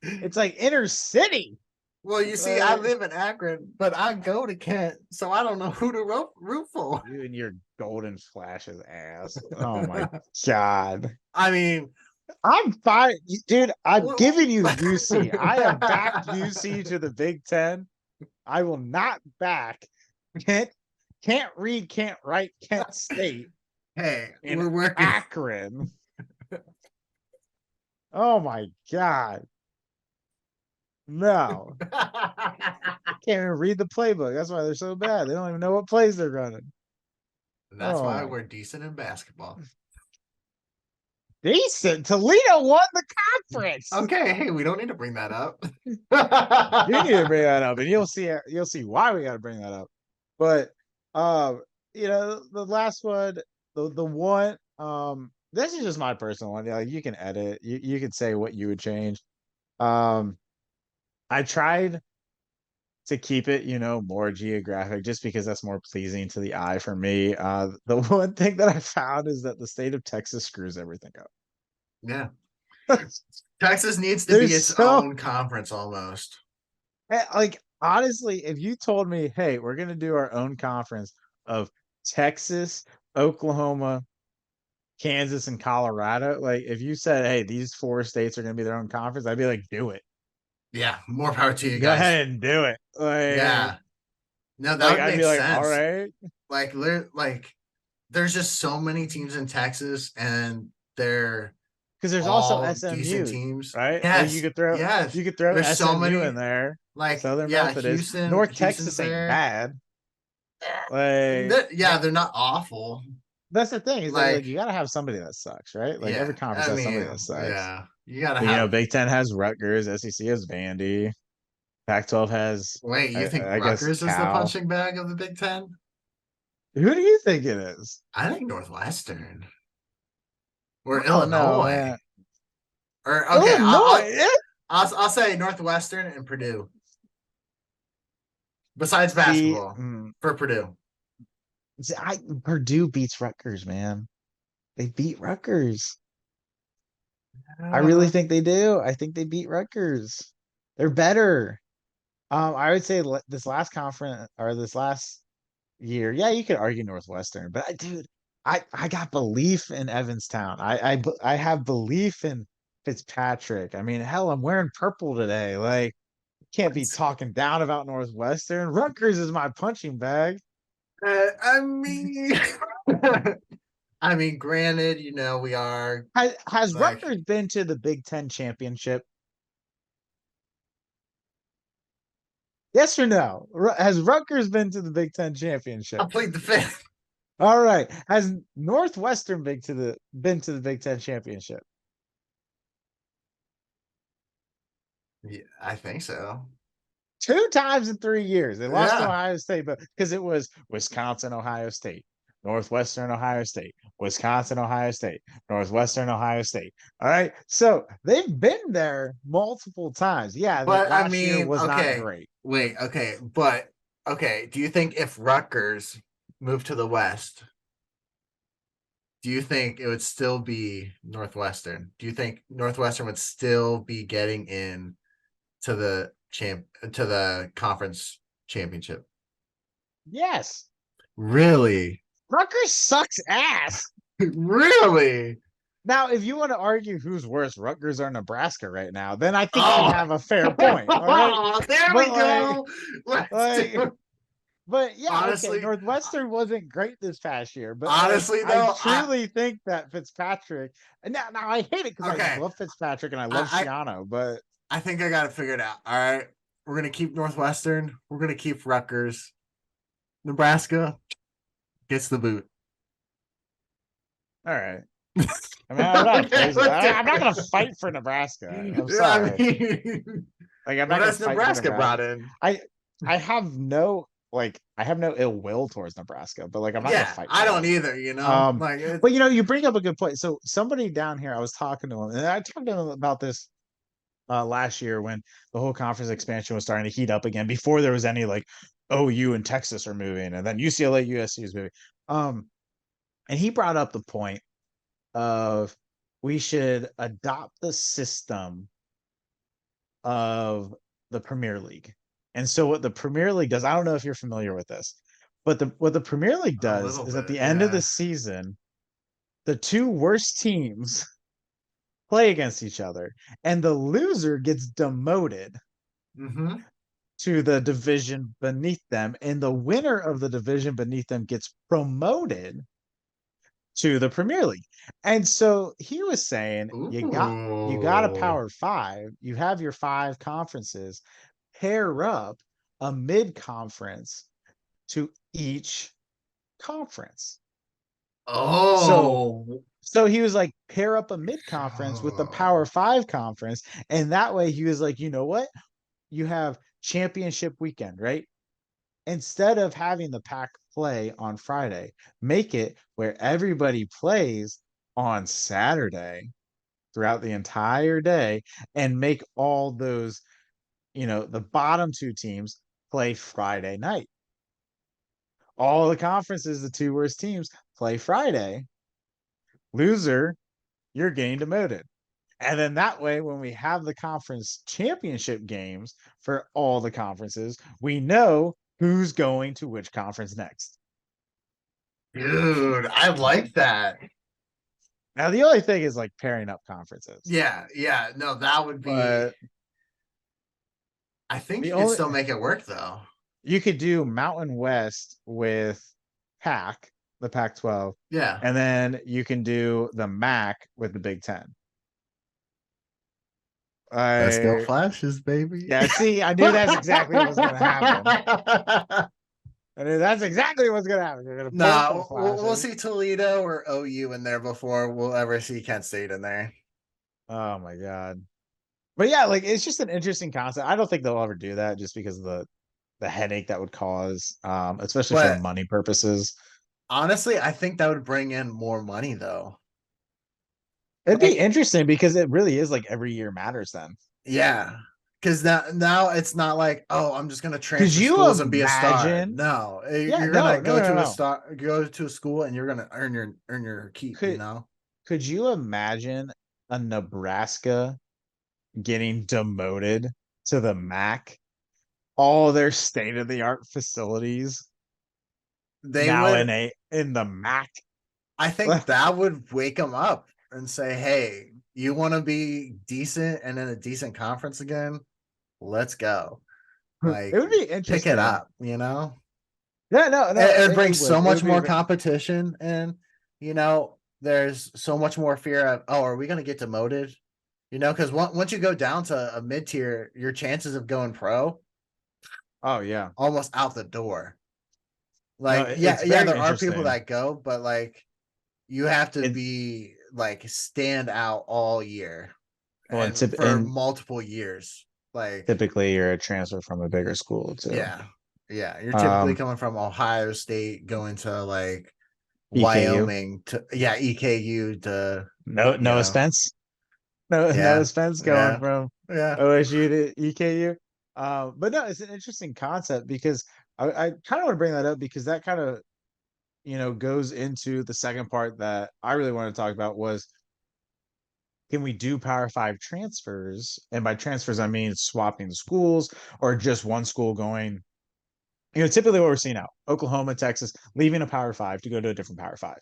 it's like inner city. Well, you see, I live in Akron, but I go to Kent, so I don't know who to root for. You and your golden flashes ass. Oh my god. I mean, I'm fine, dude. I've w- given you UC. I have backed UC to the Big Ten. I will not back Kent. Can't read, can't write Kent State hey, in we're working. Akron. Oh my god. No. Can't even read the playbook. That's why they're so bad. They don't even know what plays they're running. That's Oh why my we're decent in basketball. decent. Toledo won the conference. Okay, hey, we don't need to bring that up. You need to bring that up, and you'll see why we got to bring that up. But the last one, the one, this is just my personal one. Like you can edit, you can say what you would change. Um, I tried to keep it, more geographic, just because that's more pleasing to the eye for me. The one thing that I found is that the state of Texas screws everything Yeah. up. Texas needs to be There's its so own conference almost. like honestly, if you told me, hey, we're gonna do our own conference of Texas, Oklahoma, Kansas, and Colorado, like if you said, hey, these four states are gonna be their own conference, I'd be like, do it. Yeah, more power to you Go guys. ahead and do it. Like, Yeah. No, that like would I'd make be like, all sense. right. Like there's just so many teams in Texas and they're Because there's also all decent SMU, teams. right? Like you Yes. could throw Yes. you could throw There's so SMU many in there. like Southern yeah, Methodist. North Houston's Texas ain't there. bad. Like Yeah, they're not awful. that's the thing is that like Like, you got to have somebody that sucks, right? Like every yeah, conference I has somebody that mean, sucks. yeah, you gotta But, you know, have. Big Ten has Rutgers, SEC has Vandy, Pac-12 has, Wait, you think I guess, Rutgers is the Cal. punching bag of the Big Ten? Who do you think it is? I think Northwestern or Oh no, Illinois. man, Or okay, Illinois. I'll say Northwestern and Purdue. Besides See, basketball for Purdue. Purdue beats Rutgers, man. They beat Rutgers. I really Uh, think they do. I think they beat Rutgers. They're better. I would say this last conference or this last year, yeah, you could argue Northwestern, but dude, I got belief in Evanstown. I have belief in Fitzpatrick. I mean, hell, I'm wearing purple today. Like, can't be talking down about Northwestern. Rutgers is my punching bag. I mean, I mean, granted, we are Has like Rutgers been to the Big Ten championship? Yes or no? Has Rutgers been to the Big Ten I championship? played the fifth. All right. Has Northwestern been to the Big Ten championship? Yeah, I think so. Two times in 3 years. They lost to Yeah, Ohio State, but because it was Wisconsin, Ohio State, Northwestern, Ohio State, Wisconsin, Ohio State, Northwestern, Ohio State. All right. So they've been there multiple times. Yeah, the but I last year mean, was not okay, great. wait, okay, but okay. Do you think if Rutgers moved to the West, do you think it would still be Northwestern? Do you think Northwestern would still be getting in to the conference championship? Yes. Really? Rutgers sucks ass. Really? Now, if you want to argue who's worse, Rutgers or Nebraska right now, then I think you Oh, have a fair point. All right. there But we go. Let's do like, it. but yeah, okay. Honestly, Northwestern wasn't great this past year, but like, honestly I though, truly think that Fitzpatrick. And now I hate it because I okay. love Fitzpatrick and I love I, Shiano, but I think I got it figured out. All right. We're gonna keep Northwestern. We're gonna keep Rutgers. Nebraska gets the boot. all right. I mean, I'm not Okay, opposed. let's do I'm not gonna it. fight for Nebraska. I'm I sorry. mean, Like, I'm what not gonna has fight for Nebraska Nebraska. brought in? I I have no I have no ill will towards Nebraska, but like I'm not gonna Yeah, fight I for don't them. either, Like But you bring up a good point. So somebody down here, I was talking to him, and I talked to him about this last year when the whole conference expansion was starting to heat up again before there was any like OU and Texas are moving, and then UCLA, USC is moving. Um, and he brought up the point of we should adopt the system of the Premier League. And so what the Premier League does, I don't know if you're familiar with this, but what the Premier League a does little is at bit, the end of the yeah. season, the two worst teams play against each other, and the loser gets demoted Mm-hmm. to the division beneath them, and the winner of the division beneath them gets promoted to the Premier League. And so he was saying you got a Ooh. power five, you have your five conferences, pair up a mid conference to each conference. So Oh. so he was like pair up a mid conference with the power five conference, and that way he was like, you know what? You have championship weekend, right? Instead of having the pack play on Friday, make it where everybody plays on Saturday throughout the entire day and make all those, the bottom two teams play Friday night. All the conferences, the two worst teams play Friday. Loser, you're getting demoted. And then that way, when we have the conference championship games for all the conferences, we know who's going to which conference next. Dude, I like that. Now, the only thing is like pairing up conferences, Yeah, yeah. No, that would be. but I think the you could only still make it work though. you could do Mountain West with Pac, the Pac 12, Yeah. and then you can do the MAC with the Big Ten. Let's go I flashes, baby. Yeah, see, I knew that's exactly what was going to happen. And that's exactly what's gonna happen. They're gonna pull up the Nah, we'll flashes. see Toledo or OU in there before we'll ever see Kent State in there. Oh my god. But yeah, like it's just an interesting concept. I don't think they'll ever do that just because of the headache that would cause, especially for But money purposes. honestly, I think that would bring in more money though. It'd be Like, interesting because it really is like every year matters then. yeah. Because now it's not like, oh, I'm just gonna Could transfer you schools and be a star. imagine? No, Yeah, you're no, gonna no, no, no. go to a school and you're gonna earn your keep, you Could know? could you imagine a Nebraska getting demoted to the MAC? All their state of the art facilities They now would in the MAC. I think that would wake them up and say, "Hey, you want to be decent and in a decent conference again? Let's go. It Like, would be pick it interesting. up, you know?" Yeah, no, no, It it brings would. so It would much be. more competition and, there's so much more fear of, "Oh, are we going to get demoted?" Cuz once you go down to a mid-tier, your chances of going pro Oh yeah, almost out the door. no, Like, yeah, it's yeah, very there are people interesting. that go, but like you have to It be like stand out all year well, and for and multiple years. Like, typically you're a transfer from a bigger school too. yeah, yeah, you're typically Um, coming from Ohio State, going to like EKU, Wyoming to, yeah, EKU to, you no know, Spence, no yeah, Spence going yeah, from yeah. OSU to EKU. But no, it's an interesting concept because I kind of want to bring that up because that kind of goes into the second part that I really want to talk about was can we do Power Five transfers? And by transfers, I mean swapping schools or just one school going. Typically what we're seeing now, Oklahoma, Texas, leaving a Power Five to go to a different Power Five.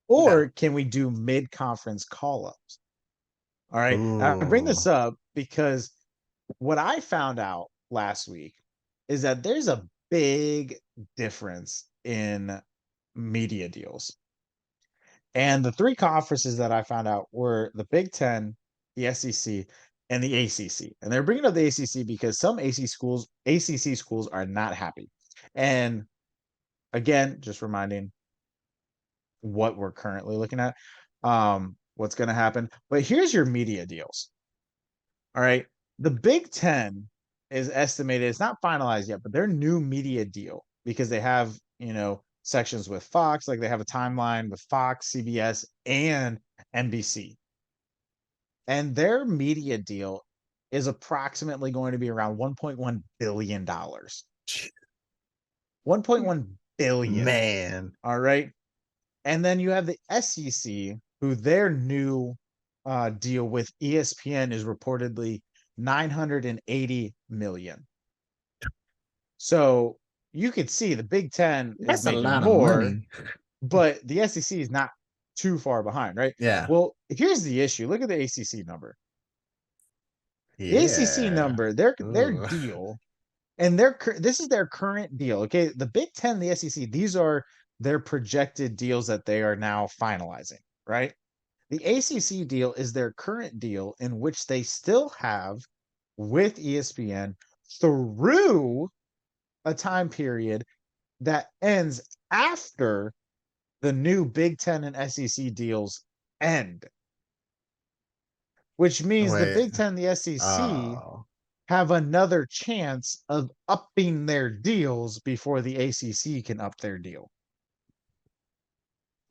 Yeah. Or can we do mid-conference call-ups? All right. I bring Ooh. this up because what I found out last week is that there's a big difference in media deals. And the three conferences that I found out were the Big Ten, the SEC, and the ACC. And they're bringing up the ACC because some ACC schools are not happy. And again, just reminding what we're currently looking at, what's going to happen. But here's your media deals. All right. The Big Ten is estimated, it's not finalized yet, but their new media deal, because they have, sections with Fox, like they have a timeline with Fox, CBS, and NBC. And their media deal is approximately going to be around $1.1 billion. $1.1 billion. Man. All right. And then you have the SEC, who their new deal with ESPN is reportedly 980 million. So you could see the Big Ten is That's a making lot of more, money. but the SEC is not too far behind, right? Yeah. Well, here's the issue. Look at the ACC number. The ACC Yeah. number, their Ooh. deal, and this is their current deal. Okay, the Big Ten, the SEC, these are their projected deals that they are now finalizing, right? The ACC deal is their current deal in which they still have with ESPN through a time period that ends after the new Big Ten and SEC deals end, which means the Wait. Big Ten and the SEC Oh. have another chance of upping their deals before the ACC can up their deal.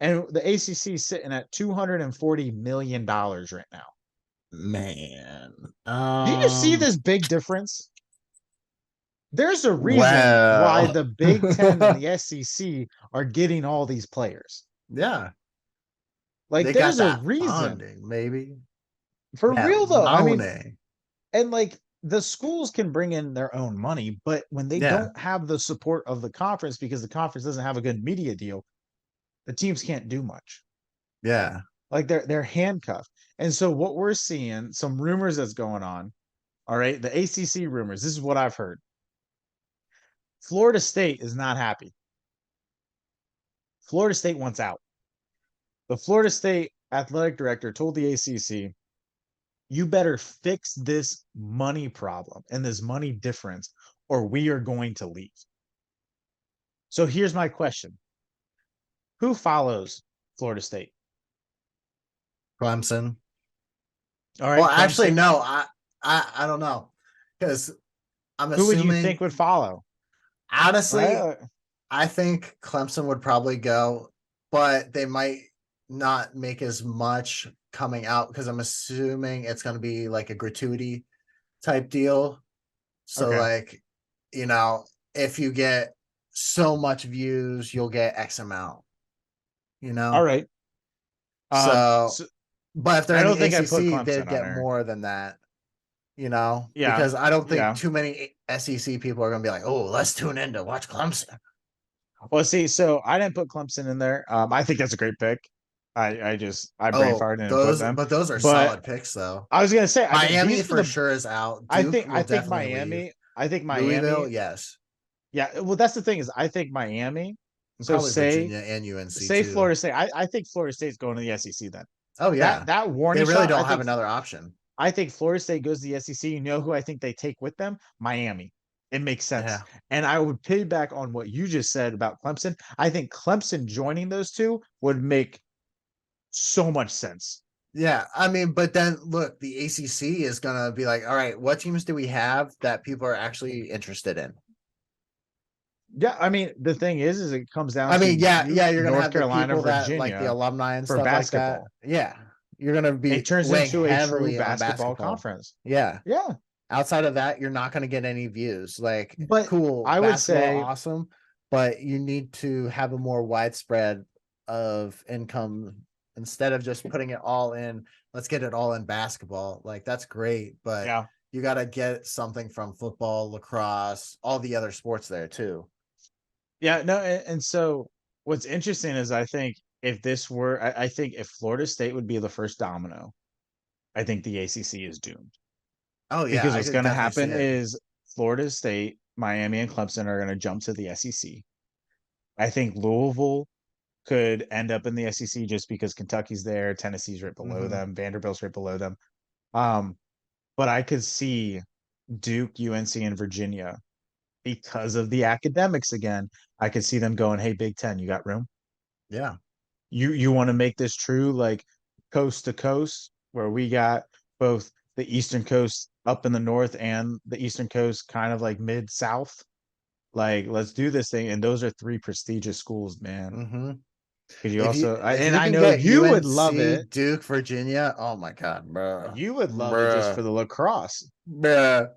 And the ACC is sitting at $240 million right now. Man. Do you see this big difference? There's a reason why Well. the Big Ten and the SEC are getting all these players. Yeah. Like, They got there's a that reason bonding, maybe. for That real, though. I mean, money. and like the schools can bring in their own money, but when they Yeah. don't have the support of the conference because the conference doesn't have a good media deal, the teams can't do much. Yeah. Like they're handcuffed. And so what we're seeing, some rumors that's going on. All right, the ACC rumors. This is what I've heard. Florida State is not happy. Florida State wants out. The Florida State athletic director told the ACC, "You better fix this money problem and this money difference, or we are going to leave." So here's my question: who follows Florida State? Clemson. All Well, right, actually, Clemson. no, I don't know because I'm Who would you assuming think would follow? honestly, Right? I think Clemson would probably go, but they might not make as much coming out because I'm assuming it's going to be like a gratuity type deal. So, Okay. like, you know, if you get so much views, you'll get X amount, you All know? right. So, So but if they're I in don't the think I put ACC, they'd Clemson on get there. more than that, you know? Yeah. Because I don't think Yeah. too many SEC people are going to be like, oh, let's tune in to watch Clemson. Well, see, so I didn't put Clemson in there. I think that's a great pick. I brain Oh, farted and put them. those are But solid picks, though. I was gonna say, I think Miami these are for the sure is out. Duke will I think definitely leave. Miami, I think Louisville, Miami, yes. yeah, well, that's the thing is I think Miami. So Probably Virginia and UNC say too. Florida State. I think Florida State's going to the SEC then. Oh yeah, That they warning really shot, don't have another option. I think Florida State goes to the SEC. You know who I think they take with them? Miami. It makes sense. Yeah, And I would piggyback on what you just said about Clemson. I think Clemson joining those two would make so much sense. yeah. I mean, but then look, the ACC is gonna be like, all right, what teams do we have that people are actually interested in? Yeah, I mean, the thing is it comes down I mean, to yeah, Duke, yeah. You're gonna North have the Carolina, people that like the Virginia alumni and for stuff like that. basketball. Yeah, you're gonna It be turns weighing into a true heavily on basketball basketball. conference. Yeah. Yeah. Outside of that, you're not going to get any views. Like, But cool, I would basketball, say, awesome, but you need to have a more widespread of income instead of just putting it all in. Let's get it all in basketball. Like, that's great, but yeah. you got to get something from football, lacrosse, all the other sports there too. Yeah, no, and so what's interesting is I think if this were, I think if Florida State would be the first domino, I think the ACC is doomed Oh yeah, because I what's could going to definitely see happen it. is Florida State, Miami, and Clemson are going to jump to the SEC. I think Louisville could end up in the SEC just because Kentucky's there, Tennessee's right below Mm-hmm. them, Vanderbilt's right below them. Um, but I could see Duke, UNC, and Virginia because of the academics again. I could see them going, "Hey, Big Ten, you got room? Yeah. You want to make this true, like coast to coast, where we got both the Eastern Coast up in the north and the Eastern Coast, kind of like mid south. Like, let's do this thing." And those are three prestigious schools, man. Mm-hmm. Because you also, If and you I can know get you would love UNC, it. Duke, Virginia, oh my god, bro, You would love it just for bro, the lacrosse. bro.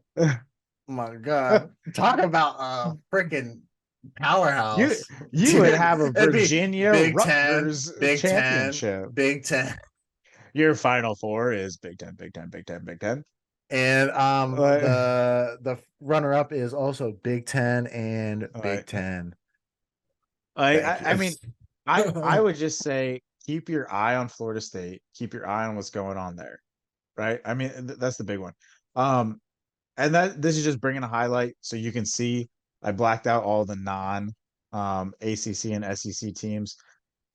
My God, talk about a freaking you powerhouse, you would dude. have a It'd be Virginia Big Ten, Rutgers Big Ten, championship. Big Ten, Your Final Four is Big Ten, Big Ten, Big Ten, Big Ten. and Uh, the runner up is also Big Ten and all Big right. Ten. Thank I you. mean, I would just say keep your eye on Florida State. Keep your eye on what's going on there, right? I mean, that's the big one. Um, and that this is just bringing a highlight so you can see. I blacked out all the non ACC and SEC teams,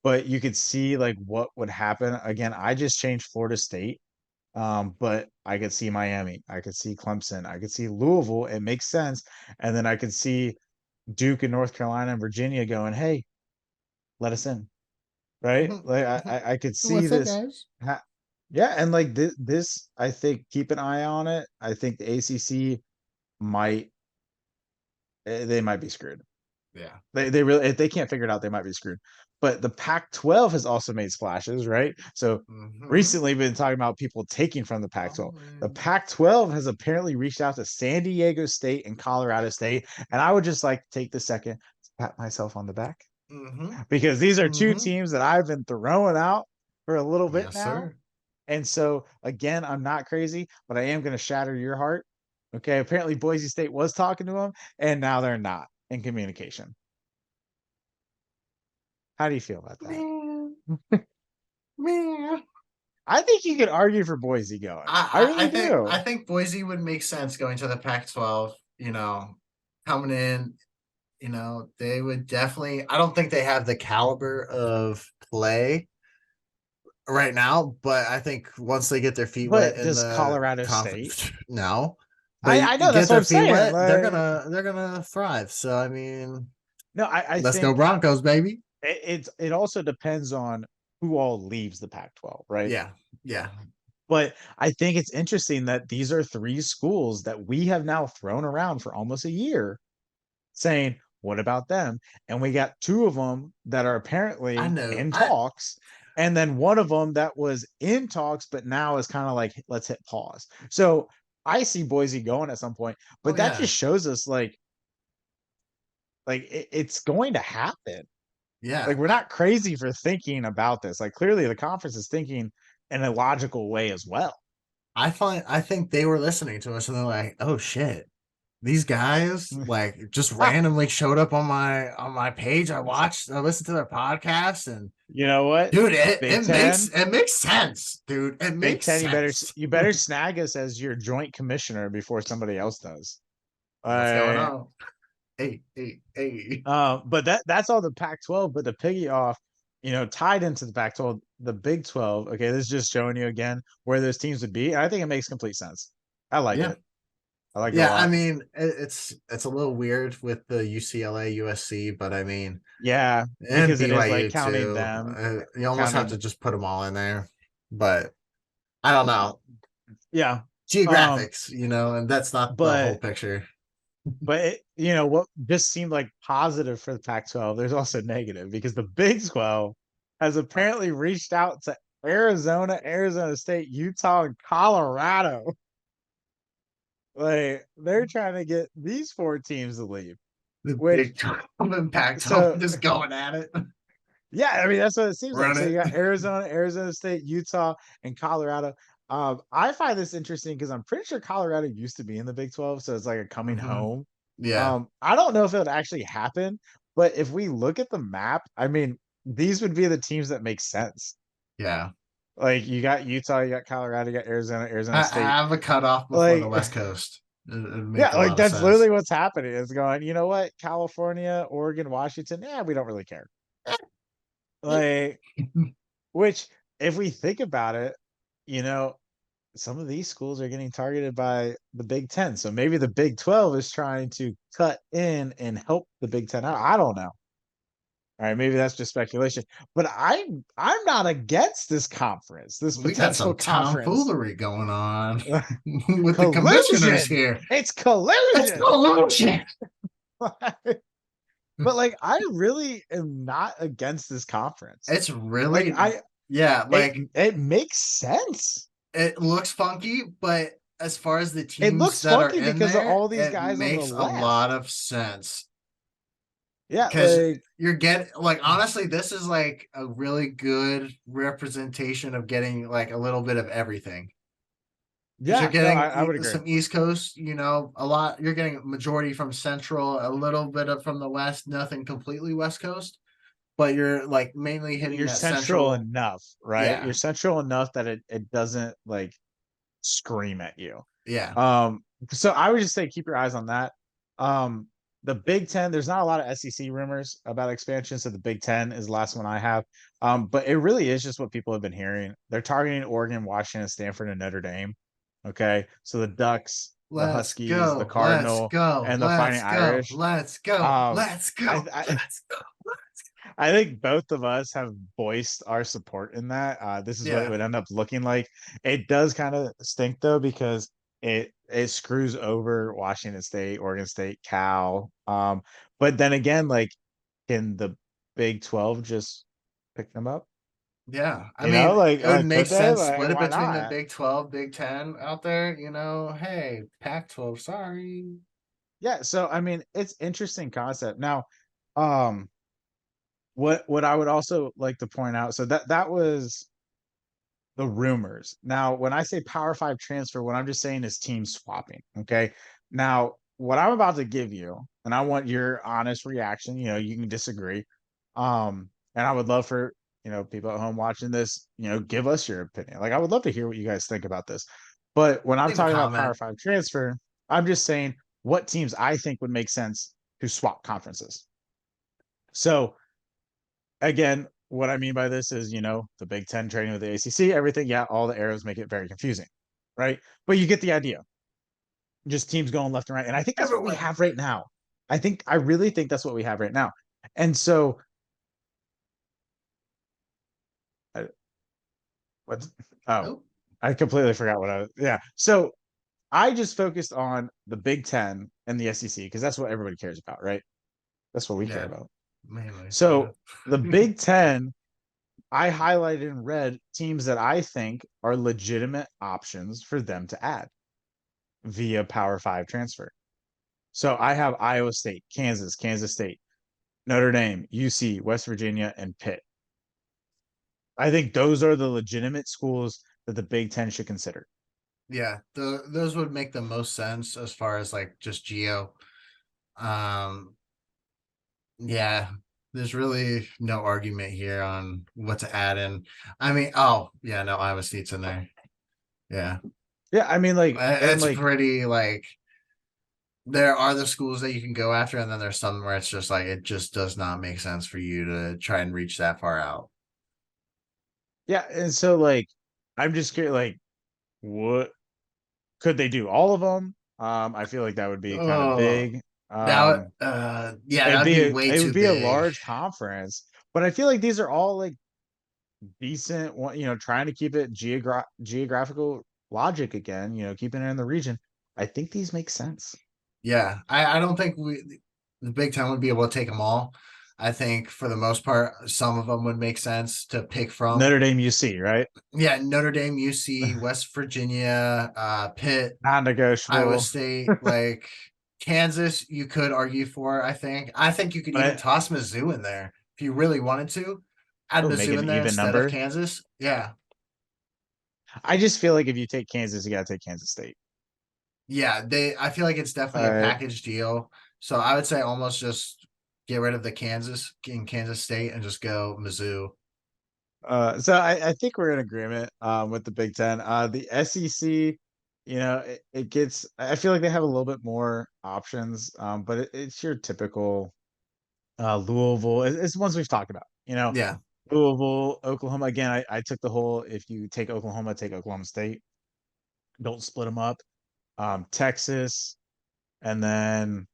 but you could see like what would happen. Again, I just changed Florida State. But I could see Miami, I could see Clemson, I could see Louisville. It makes sense. And then I could see Duke and North Carolina and Virginia going, "Hey, let us in." Right? Like I could see What's up, this. guys? Yeah, and like this, I think keep an eye on it. I think the ACC might they might be screwed. Yeah. They really if they can't figure it out, they might be screwed. But the Pac-12 has also made splashes, right? So Mm-hmm. recently we've been talking about people taking from the Pac-12. Oh, The Pac-12 has apparently reached out to San Diego State and Colorado State, and I would just like to take the second to pat myself on the back mm-hmm. because these are two Mm-hmm. teams that I've been throwing out for a little bit Yes, now. sir. And so again, I'm not crazy, but I am going to shatter your heart. Okay, apparently Boise State was talking to them, and now they're not in communication. How do you feel about that? Man, man. I think you could argue for Boise going. I really I do. think Boise would make sense going to the Pac-12. You know, coming in, you know, they would definitely. I don't think they have the caliber of play right now, but I think once they get their feet wet But in does the Colorado State? conference, no, but I know get that's what their I'm feet saying. wet, Like, they're gonna thrive. So I mean, No, I Let's go think Broncos, baby. it also depends on who all leaves the Pac-12, right? Yeah, yeah, But I think it's interesting that these are three schools that we have now thrown around for almost a year saying, what about them? And we got two of them that are I apparently know. in talks. And then one of them that was in talks, but now is kind of like, let's hit pause. So I see Boise going at some point, Oh but that yeah, just shows us it's going to happen. yeah. Like we're not crazy for thinking about this. Like clearly the conference is thinking in a logical way as well. I think they were listening to us and they're like, oh shit. These guys like just randomly showed up on my page. I listened to their podcast and You know what? dude, Big Ten, it makes sense, dude. It Big makes Ten, sense. you better snag us as your joint commissioner before somebody else does. What's going Uh, on? Hey, hey, hey. but that's all the Pac-12. But the piggy off, tied into the Pac-12, the Big 12. Okay, this is just showing you again where those teams would be. And I think it makes complete sense. I like Yeah. it. I like it a Yeah, I lot. mean, it's a little weird with the UCLA, USC, but I mean, Yeah, and because it is like BYU counting too. them, You almost have to counting. just put them all in there. But I don't know. Yeah. Um, Geographics, and that's not the whole but picture. what just seemed like positive for the Pac-12, there's also negative because the Big 12 has apparently reached out to Arizona, Arizona State, Utah, and Colorado. Like they're trying to get these four teams to leave. The Which Big 12 and Pac 12 so just going at it. yeah, I mean that's what it seems like. Run So you it. got Arizona, Arizona State, Utah, and Colorado. I find this interesting because I'm pretty sure Colorado used to be in the Big 12, so it's like a coming Mm-hmm. home. Yeah. I don't know if it would actually happen, but if we look at the map, I mean, these would be the teams that make sense. Yeah. Like you got Utah, you got Colorado, you got Arizona, Arizona State. Have a cutoff before the Like West Coast. It'd make yeah, a like lot of that's sense. literally what's happening. It's going, you know what? California, Oregon, Washington, yeah, we don't really care. Like, which if we think about it, you know, some of these schools are getting targeted by the Big Ten. So maybe the Big 12 is trying to cut in and help the Big Ten out. I don't know. All right, maybe that's just speculation. But I'm not against this conference, this We got potential some conference. tomfoolery going on with the commissioners Collusion. here. It's It's collusion. collusion. But like I really am not against this conference. It's Like really, I yeah, it like it makes sense. it looks funky, but as far as the It teams looks that are funky in because of there, all these it guys on the makes a left. lot of sense. Yeah, Because like you're getting, like, honestly, this is like a really good representation of getting like a little bit of everything. Because you're yeah, no, getting I would agree. some East Coast, a lot. You're getting majority from Central, a little bit of from the West, nothing completely West Coast, but you're like mainly hitting You're that central Central. enough, right? Yeah, You're central enough that it doesn't like scream at you. yeah. Um, so I would just say keep your eyes on that. Um, the Big Ten, there's not a lot of SEC rumors about expansion, so the Big Ten is the last one I have. But it really is just what people have been hearing. They're targeting Oregon, Washington, Stanford, and Notre Dame. Okay, so the Ducks, the Let's Huskies, the go. Let's Cardinal, go. and the Fighting Let's go. Irish. Let's go. Um, Let's I, go. I Let's go. I think both of us have voiced our support in that. This is what it Yeah. would end up looking like. It does kind of stink though because it screws over Washington State, Oregon State, Cal. But then again, like can the Big 12 just pick them up? Yeah. I mean, it would Like make could they? sense Like split it why between the not? Big 12, Big 10 out there. Hey, Pac 12, sorry. Yeah. So I mean, it's interesting concept. Now, um, what I would also like to point out, so that was the rumors. Now, when I say Power Five transfer, what I'm just saying is team swapping. Okay. Now, what I'm about to give you, and I want your honest reaction. You can disagree. And I would love for people at home watching this, give us your opinion. Like, I would love to hear what you guys think about this. But when I'm Leave a talking about Power comment. Five transfer, I'm just saying what teams I think would make sense to swap conferences. So again, what I mean by this is, the Big Ten trading with the ACC, everything. Yeah, all the arrows make it very confusing, right? But you get the idea. Just teams going left and right. And I think that's what we Everywhere. have right now. I really think that's what we have right now. And so, I, what? Oh, Oh, I completely forgot what I was. Yeah. So I just focused on the Big Ten and the SEC because that's what everybody cares about, right? That's what we care yeah, about. mainly, yeah. So the Big Ten, I highlighted in red teams that I think are legitimate options for them to add via Power Five transfer. So I have Iowa State, Kansas State, Notre Dame, UC, West Virginia, and Pitt. I think those are the legitimate schools that the Big Ten should consider. Yeah, those would make the most sense as far as like just geo. Um, yeah, there's really no argument here on what to add in. I mean, oh yeah, no, Iowa State's in there. Yeah, Yeah, I mean, like, and it's like, pretty like there are the schools that you can go after, and then there's some where it's just like it just does not make sense for you to try and reach that far out. yeah, and so like, I'm just curious, like, what could they do? All of them? I feel like that would be kind of Oh, big. that Um, yeah, that'd be way it too would be a big. large conference, but I feel like these are all like decent. Trying to keep it geographical logic again. Keeping it in the region. I think these make sense. Yeah, I don't think the Big Ten would be able to take them all. I think for the most part, some of them would make sense to pick from. Notre Dame, UC, right? Yeah, Notre Dame, UC, West Virginia, Pitt, Iowa Non-negotiable. State, like Kansas, you could argue for. I think you could even But toss Mizzou in there if you really wanted to. Add it'll make Mizzou an in there even instead of number. Kansas. Yeah, I just feel like if you take Kansas, you got to take Kansas State. yeah. I feel like it's definitely a Uh, package deal. So I would say almost just get rid of the Kansas in Kansas State and just go Mizzou. so I think we're in agreement with the Big Ten. The SEC, it gets. I feel like they have a little bit more options, but it's your typical Louisville. It's ones we've talked about. Yeah, Louisville, Oklahoma. Again, I took the whole. If you take Oklahoma State. Don't split them up. Texas, and then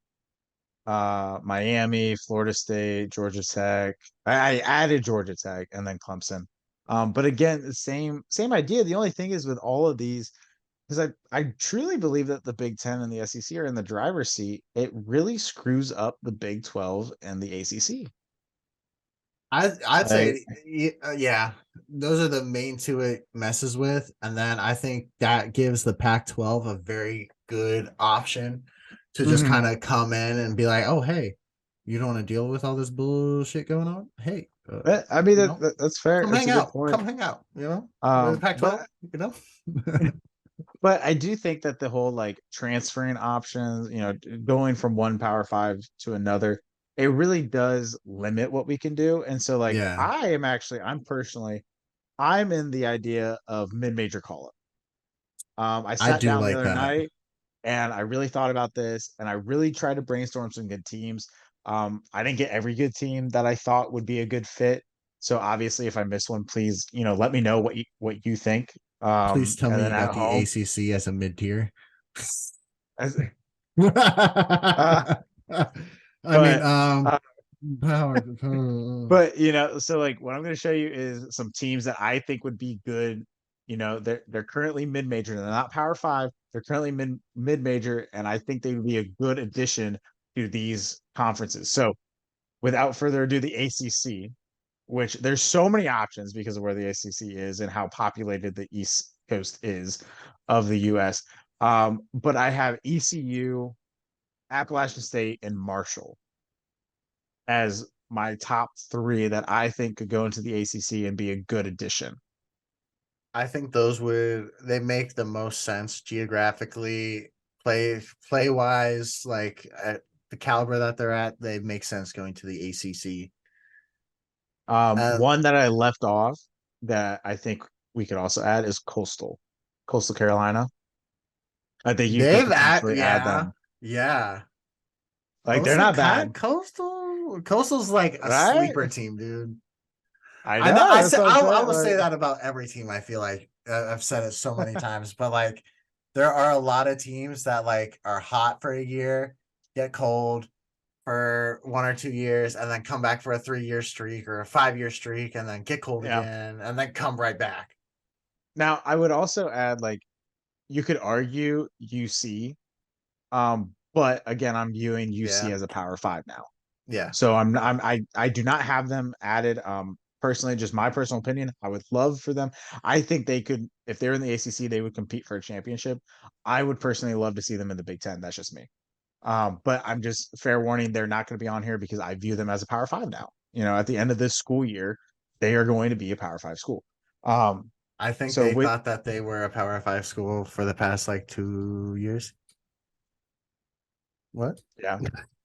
Miami, Florida State, Georgia Tech. I added Georgia Tech and then Clemson. But again, the same idea. The only thing is with all of these, because I truly believe that the Big Ten and the SEC are in the driver's seat. It really screws up the Big 12 and the ACC. I'd Like, say yeah, those are the main two it messes with, and then I think that gives the Pac-12 a very good option to just mhm. kind of come in and be like, oh hey, you don't want to deal with all this bullshit going on? Hey, I mean you know, that's fair. come It's hang a good out, point. you know, with the Pac-12, But you know. But I do think that the whole like transferring options, going from one Power Five to another, it really does limit what we can do. And so, like, Yeah, I'm in the idea of mid-major call-up. I I sat do down the like other that. night and I really thought about this and I really tried to brainstorm some good teams. I didn't get every good team that I thought would be a good fit. So obviously, if I miss one, please, let me know what you think. Please tell And me then you at got the home, ACC as a mid tier. as, uh, I mean, but power. but so like what I'm going to show you is some teams that I think would be good. They're currently mid-major. They're not Power Five. They're currently mid-major, and I think they would be a good addition to these conferences. So without further ado, the ACC, which there's so many options because of where the ACC is and how populated the East Coast is of the U.S. But I have ECU, Appalachian State, and Marshall as my top three that I think could go into the ACC and be a good addition. I think those would they make the most sense geographically, play wise, like at the caliber that they're at. They make sense going to the ACC. Uh, One that I left off that I think we could also add is Coastal Carolina. I think you could potentially add yeah, them. yeah. Like they're not bad, Coastal's like a right? sleeper team, dude. I I know. know. That's what I'm I saying. will say Like, that about every team. I feel like I've said it so many times, but like there are a lot of teams that like are hot for a year, get cold, for 1 or 2 years and then come back for a 3-year streak or a 5-year streak and then get cold Yeah. again and then come right back. Now, I would also add, like, you could argue UC, but again, I'm viewing UC Yeah. as a Power Five now. Yeah. So I do not have them added. Personally, just my personal opinion, I would love for them. I think they could, if they're in the ACC, they would compete for a championship. I would personally love to see them in the Big Ten. That's just me. But I'm just fair warning, they're not going to be on here because I view them as a Power Five now. At the end of this school year, they are going to be a Power Five school. Um, I think so they with thought that they were a Power Five school for the past like 2 years. What? Yeah,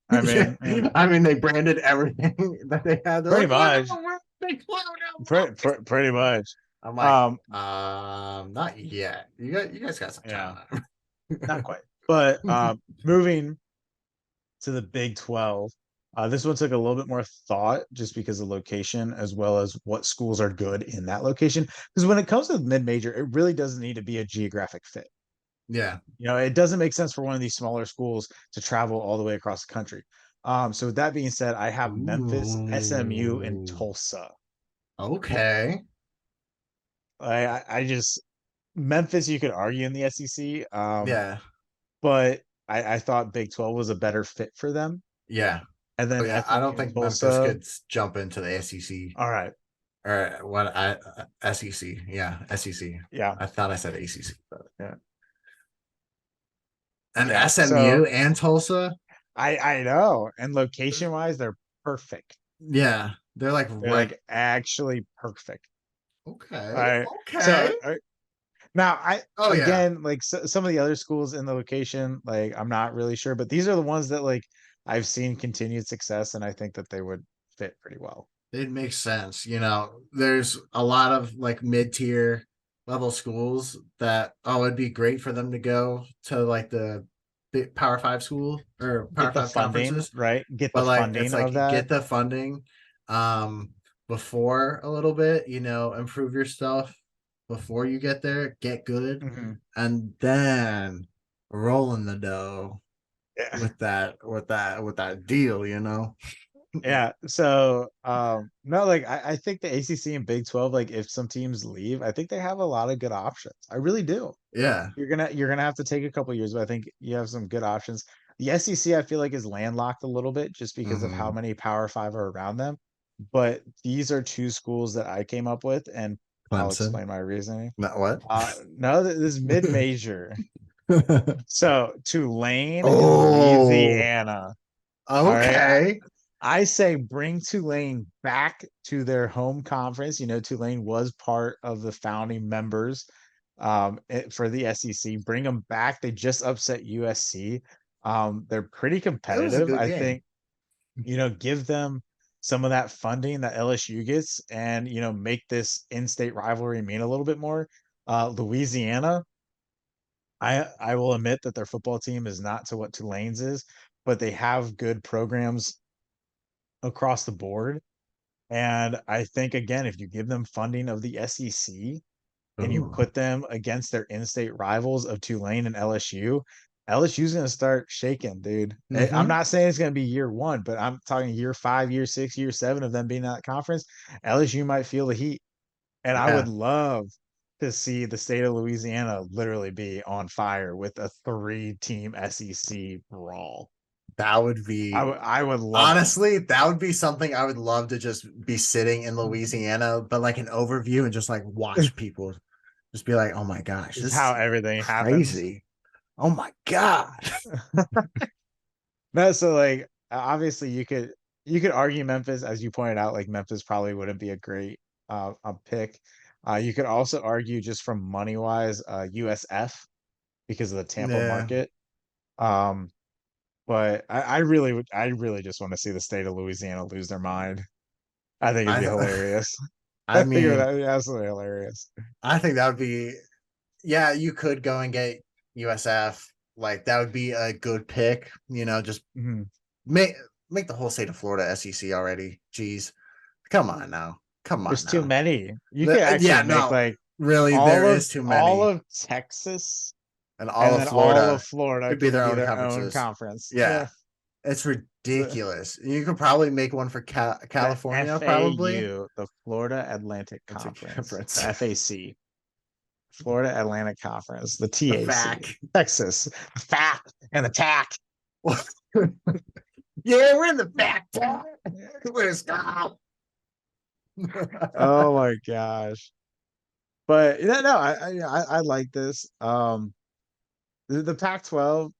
I Yeah. mean, yeah, I mean, they branded everything that they had. They're pretty like, look at much, the work they cloud out. pretty much. I'm like, Um, not yet. You guys got some yeah, time. not quite. But moving to the Big 12. This one took a little bit more thought just because of location as well as what schools are good in that location. Because when it comes to mid major, it really doesn't need to be a geographic fit. Yeah. It doesn't make sense for one of these smaller schools to travel all the way across the country. So with that being said, I have Memphis, SMU, and Ooh. Tulsa. Okay. I just Memphis, you could argue in the SEC, Yeah. but I thought Big 12 was a better fit for them. Yeah. And Oh then yeah. I don't SMU and think Memphis Tulsa. could jump into the SEC All right. or what I SEC. Yeah, SEC. Yeah. I thought I said ACC, but Yeah. and Yeah. So SMU and Tulsa. I know. And location wise, they're perfect. Yeah, they're like They're right. like actually perfect. All Okay. right. Okay. So now I Oh yeah. again like some of the other schools in the location, like I'm not really sure, but these are the ones that like I've seen continued success, and I think that they would fit pretty well. It makes sense. There's a lot of like mid-tier level schools that it'd be great for them to go to like the big Power Five school or Power Get the Five funding, conferences. right? Get the But like funding it's of like that. get the funding um before a little bit, improve your stuff before you get there, get good, Hmm. and then roll in the dough Yeah. with that deal. Yeah. So no, like I think the ACC and Big 12, like if some teams leave, I think they have a lot of good options. I really do. Yeah. You're gonna have to take a couple years, but I think you have some good options. The SEC, I feel like, is landlocked a little bit just because of how Mm-hmm. many Power Five are around them. But these are two schools that I came up with, and I'll Clemson. explain my reasoning. Not what? No, this is mid-major. So Tulane and Oh, Louisiana. All right. okay. I say bring Tulane back to their home conference. Tulane was part of the founding members for the SEC. Bring them back. They just upset USC. They're pretty It was a competitive. good I game. think, give them some of that funding that LSU gets and, make this in-state rivalry mean a little bit more. Louisiana, I will admit that their football team is not to what Tulane's is, but they have good programs across the board. And I think again, if you give them funding of the SEC and you Ooh, put them against their in-state rivals of Tulane and LSU, LSU's going to start shaking, dude. I'm mm-hmm. not saying it's going to be year one, but I'm talking year 5, year 6, year 7 of them being in that conference. LSU might feel the heat. And I would Yeah, love to see the state of Louisiana literally be on fire with a 3-team SEC brawl. that would I be would I would love it. honestly, that would be something I would love to just be sitting in Louisiana, but like an overview and just like watch people just be like, oh my gosh, Is this how is everything happens. crazy. Oh my God. No, so like obviously you could argue Memphis, as you pointed out, like Memphis probably wouldn't be a great a pick. You could also argue just from money wise, USF because of the Tampa Yeah. market. Um, but I really just want to see the state of Louisiana lose their mind. I think it'd be I hilarious. I I think it mean, would be absolutely hilarious. I think that would be yeah, you could go and get USF. Like that would be a good pick, just Mhm. make make the whole state of Florida SEC already. Jeez. Come on now. Come There's on too now. many. You could actually Yeah, make no. like Really, all there of is too all many. of Texas And all and of then all of Florida Florida could be can their be own their own conferences. conference. Yeah. Yeah. It's The, ridiculous. You could probably make one for the California, probably. FAU, the Florida Atlantic That's a Conference, the difference. FAC, Florida Atlantic Conference, the The TAC, fact. Texas, the FAC, and the TAC. Yeah, we're in the back. Let's go. Oh my gosh. But no, I like this. The Pac-12,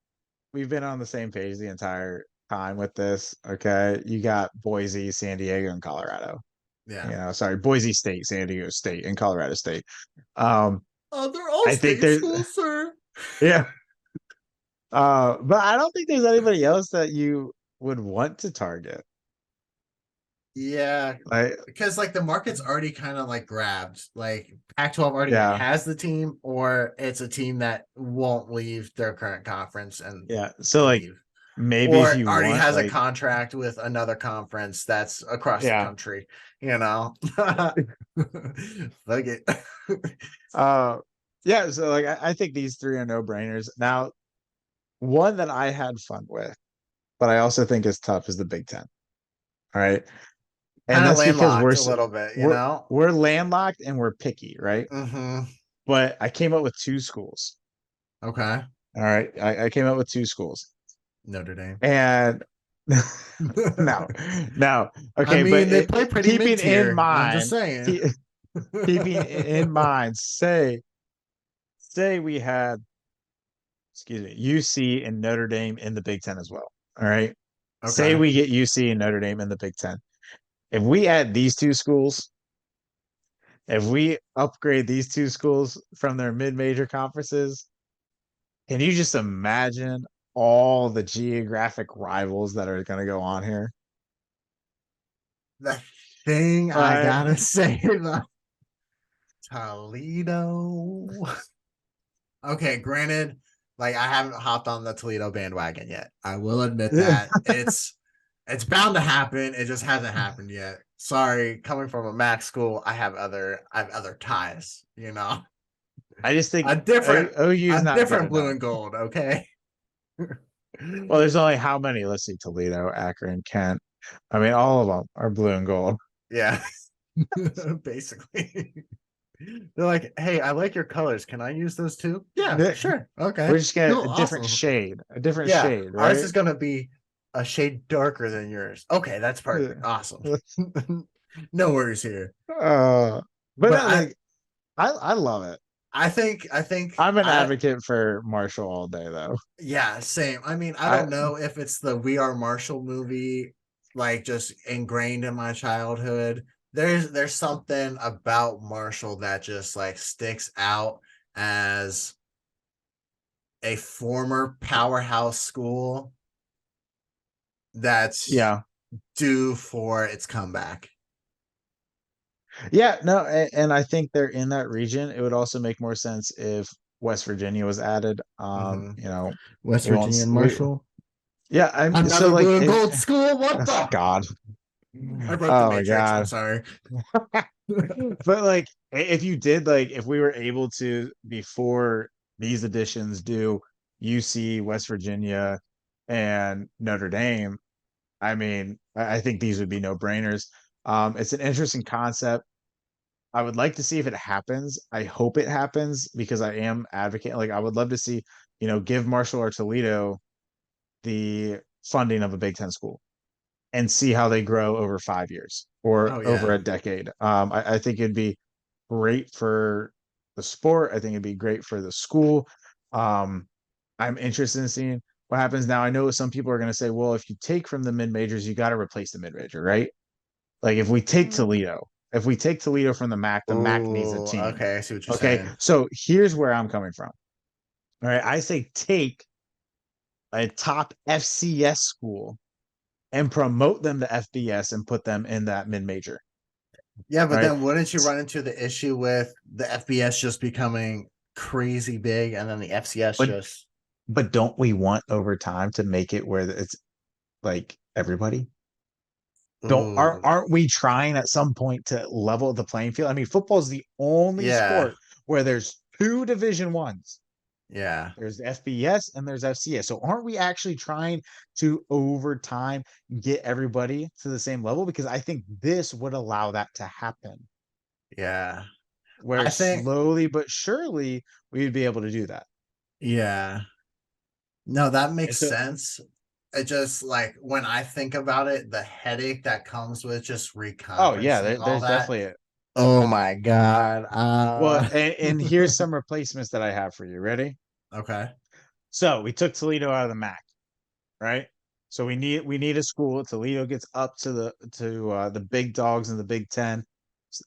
we've been on the same page the entire time with this. Okay, you got Boise, San Diego, and Colorado. Yeah. Sorry, Boise State, San Diego State, and Colorado State. Um, Oh, they're all I think state there's schools, sir. yeah, but I don't think there's anybody else that you would want to target. Yeah, Like, because like the market's already kind of like grabbed. Like Pac-12 already yeah, has the team, or it's a team that won't leave their current conference and yeah. So like leave, maybe if or you already want, has a like, contract with another conference that's across the yeah, country. You know, fuck it. uh, yeah. So like, I think these three are no-brainers. Now, one that I had fun with, but I also think is tough is the Big Ten. All right. And Kind of that's because landlocked a little bit, you we're know. we're landlocked and we're picky, right? Mm-hmm. But I came up with two schools. Okay, All right. I came up with two schools. Notre Dame. And no, no. I Okay, but mean, they play pretty mid keeping in tier. I'm just mind, saying. keep, keeping in mind, say we had, excuse me, UC and Notre Dame in the Big Ten as well. All right. Say Okay. we get UC and Notre Dame in the Big Ten. If we add these two schools, if we upgrade these two schools from their mid-major conferences, can you just imagine all the geographic rivals that are going to go on here? The thing I Uh, gotta say about Toledo. Okay, granted, like I haven't hopped on the Toledo bandwagon yet. I will admit that it's bound to happen. It just hasn't happened yet. Sorry, coming from a Mac school, I have other ties. You know, I just think a different OU is a not good different blue enough. and gold. Okay. Well, there's only how many? Let's see, Toledo, Akron, Kent. I mean, all of them are blue and gold. Yeah, basically. They're like, hey, I like your colors. Can I use those too? Yeah, sure. We're Okay. just getting Cool. Awesome. a different Yeah. shade, Ours right? is gonna be a shade darker than yours. Okay, that's perfect. Awesome. No worries here. Uh, but But no, like I love it. I think I'm an I advocate for Marshall all day, though. yeah, same. I mean, I I don't know if it's the We Are Marshall movie, like just ingrained in my childhood. There's something about Marshall that just like sticks out as a former powerhouse school that's yeah, due for its comeback. yeah, no, and I think they're in that region. It would also make more sense if West Virginia was added. Mm-hmm. West We won't. Virginia and We Marshall. yeah. I'm so Another like blue and if gold school. What oh, the? God. I broke the Oh my matrix. I'm God. sorry. But like if you did like if we were able to before these additions do UC, West Virginia, and Notre Dame, I mean, I think these would be no-brainers. It's an interesting concept. I would like to see if it happens. I hope it happens because I am advocate. Like I would love to see, give Marshall or Toledo the funding of a Big Ten school and see how they grow over 5 years or Oh over yeah. a decade. I think it'd be great for the sport. I think it'd be great for the school. Um, I'm interested in seeing what happens now. I know some people are going to say, well, if you take from the mid majors, you got to replace the mid major, right? Like if we take Toledo from the MAC needs a Oh, team. okay. I see what you're Okay, saying. so here's where I'm coming from. All right, I say take a top FCS school and promote them to FBS and put them in that mid major. Yeah, All but right. then wouldn't you run into the issue with the FBS just becoming crazy big and then the FCS But just don't we want over time to make it where it's like everybody? Don't ooh. aren't we trying at some point to level the playing field? I mean, football is the only Yeah. sport where there's two division ones. Yeah. There's FBS and there's FCS. So aren't we actually trying to over time get everybody to the same level? Because I think this would allow that to happen, Yeah. where I think, slowly but surely we would be able to do that. yeah. No, that And makes so, sense. It just like when I think about it, the headache that comes with just oh yeah, reconferencing all there's that. definitely a Oh my God. well, and here's some replacements that I have for you. Ready? Okay. So we took Toledo out of the MAC, right? So we need a school. Toledo gets up to the big dogs in the Big Ten.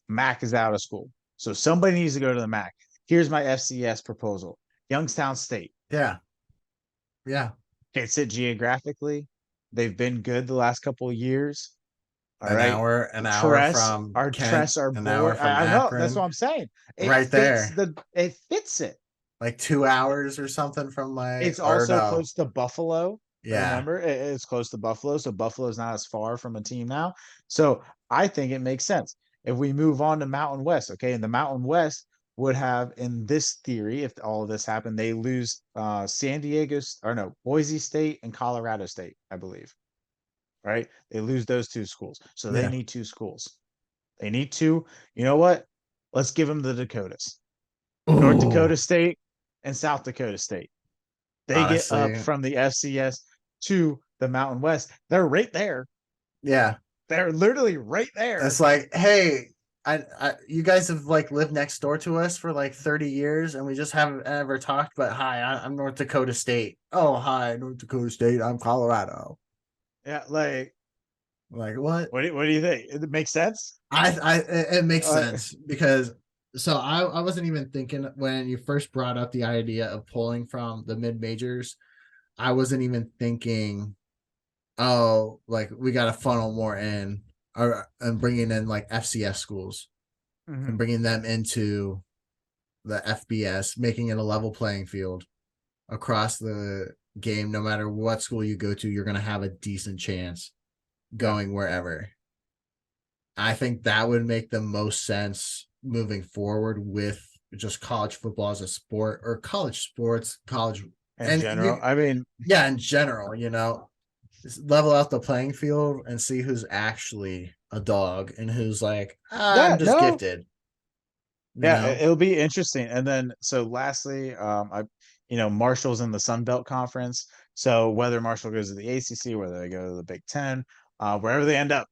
MAC is out of school, so somebody needs to go to the MAC. Here's my FCS proposal: Youngstown State. Yeah. Yeah. Can't sit geographically. They've been good the last couple of years. All right. An hour from Our Kent, Tress are an hour board. from I know. That's what Akron, I'm saying. right there. It fits it. Like 2 hours or something from my, It's or also no. close to Buffalo. Yeah. Remember, it's close to Buffalo, so Buffalo's not as far from a team now. So I think it makes sense if we move on to Mountain West. Okay, and the Mountain West would have, in this theory, if all of this happened, they lose San Diego or no Boise State and Colorado State, I believe. Right? They lose those two schools, so they Yeah. need two schools. They need two. You know what? Let's give them the Dakotas, North Ooh, Dakota State and South Dakota State. They get up honestly. from the FCS to the Mountain West. They're right there. Yeah. They're literally right there. It's like, hey, you guys have like lived next door to us for like 30 years and we just haven't ever talked, but hi, I'm North Dakota State. Oh, hi, North Dakota State. I'm Colorado. Yeah, like Like, what? what do you think? It makes sense. It makes Uh, sense because so I wasn't even thinking when you first brought up the idea of pulling from the mid majors. I wasn't even thinking, oh, like we got to funnel more in, or and bringing in like FCS schools and mhm. bringing them into the FBS, making it a level playing field across the game. No matter what school you go to, you're going to have a decent chance Yeah, going wherever. I think that would make the most sense moving forward with just college football as a sport or college sports, college, in and general. you, I mean, yeah, in general, just level out the playing field and see who's actually a dog and who's like, I'm yeah, just no, gifted, you yeah, know? it'll be interesting. And then, so lastly, Marshall's in the Sun Belt Conference. So whether Marshall goes to the ACC, whether they go to the Big Ten, wherever they end up,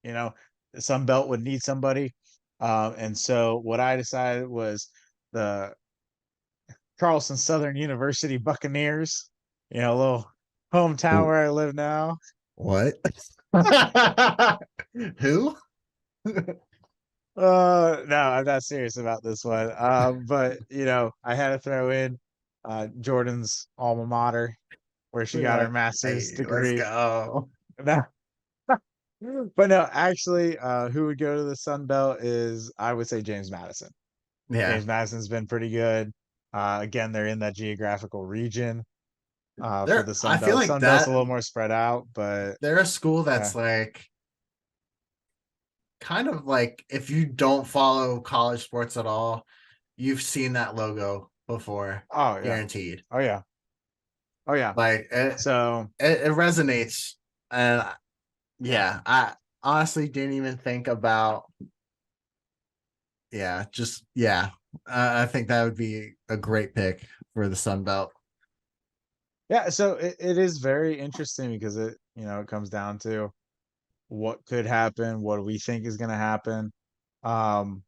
you know, the Sun Belt would need somebody. And so what I decided was the Charleston Southern University Buccaneers, a little hometown where I live now. What? Who? No, I'm not serious about this one. But I had to throw in Jordan's alma mater, where she We're got her like, master's hey, let's degree. go. No, but no, actually, who would go to the Sun Belt is, I would say, James Madison. Yeah. James Madison's been pretty good. Again, they're in that geographical region for the I Sun feel Belt. like Sun Belt's a that little more spread out, but they're a school yeah. that's like kind of like if you don't follow college sports at all, you've seen that logo before, Oh yeah. guaranteed. Oh yeah. Oh yeah. Like So it resonates, and yeah, I honestly didn't even think about. Yeah, just yeah. I think that would be a great pick for the Sun Belt. yeah, so it is very interesting because it comes down to what could happen, what we think is gonna happen. Um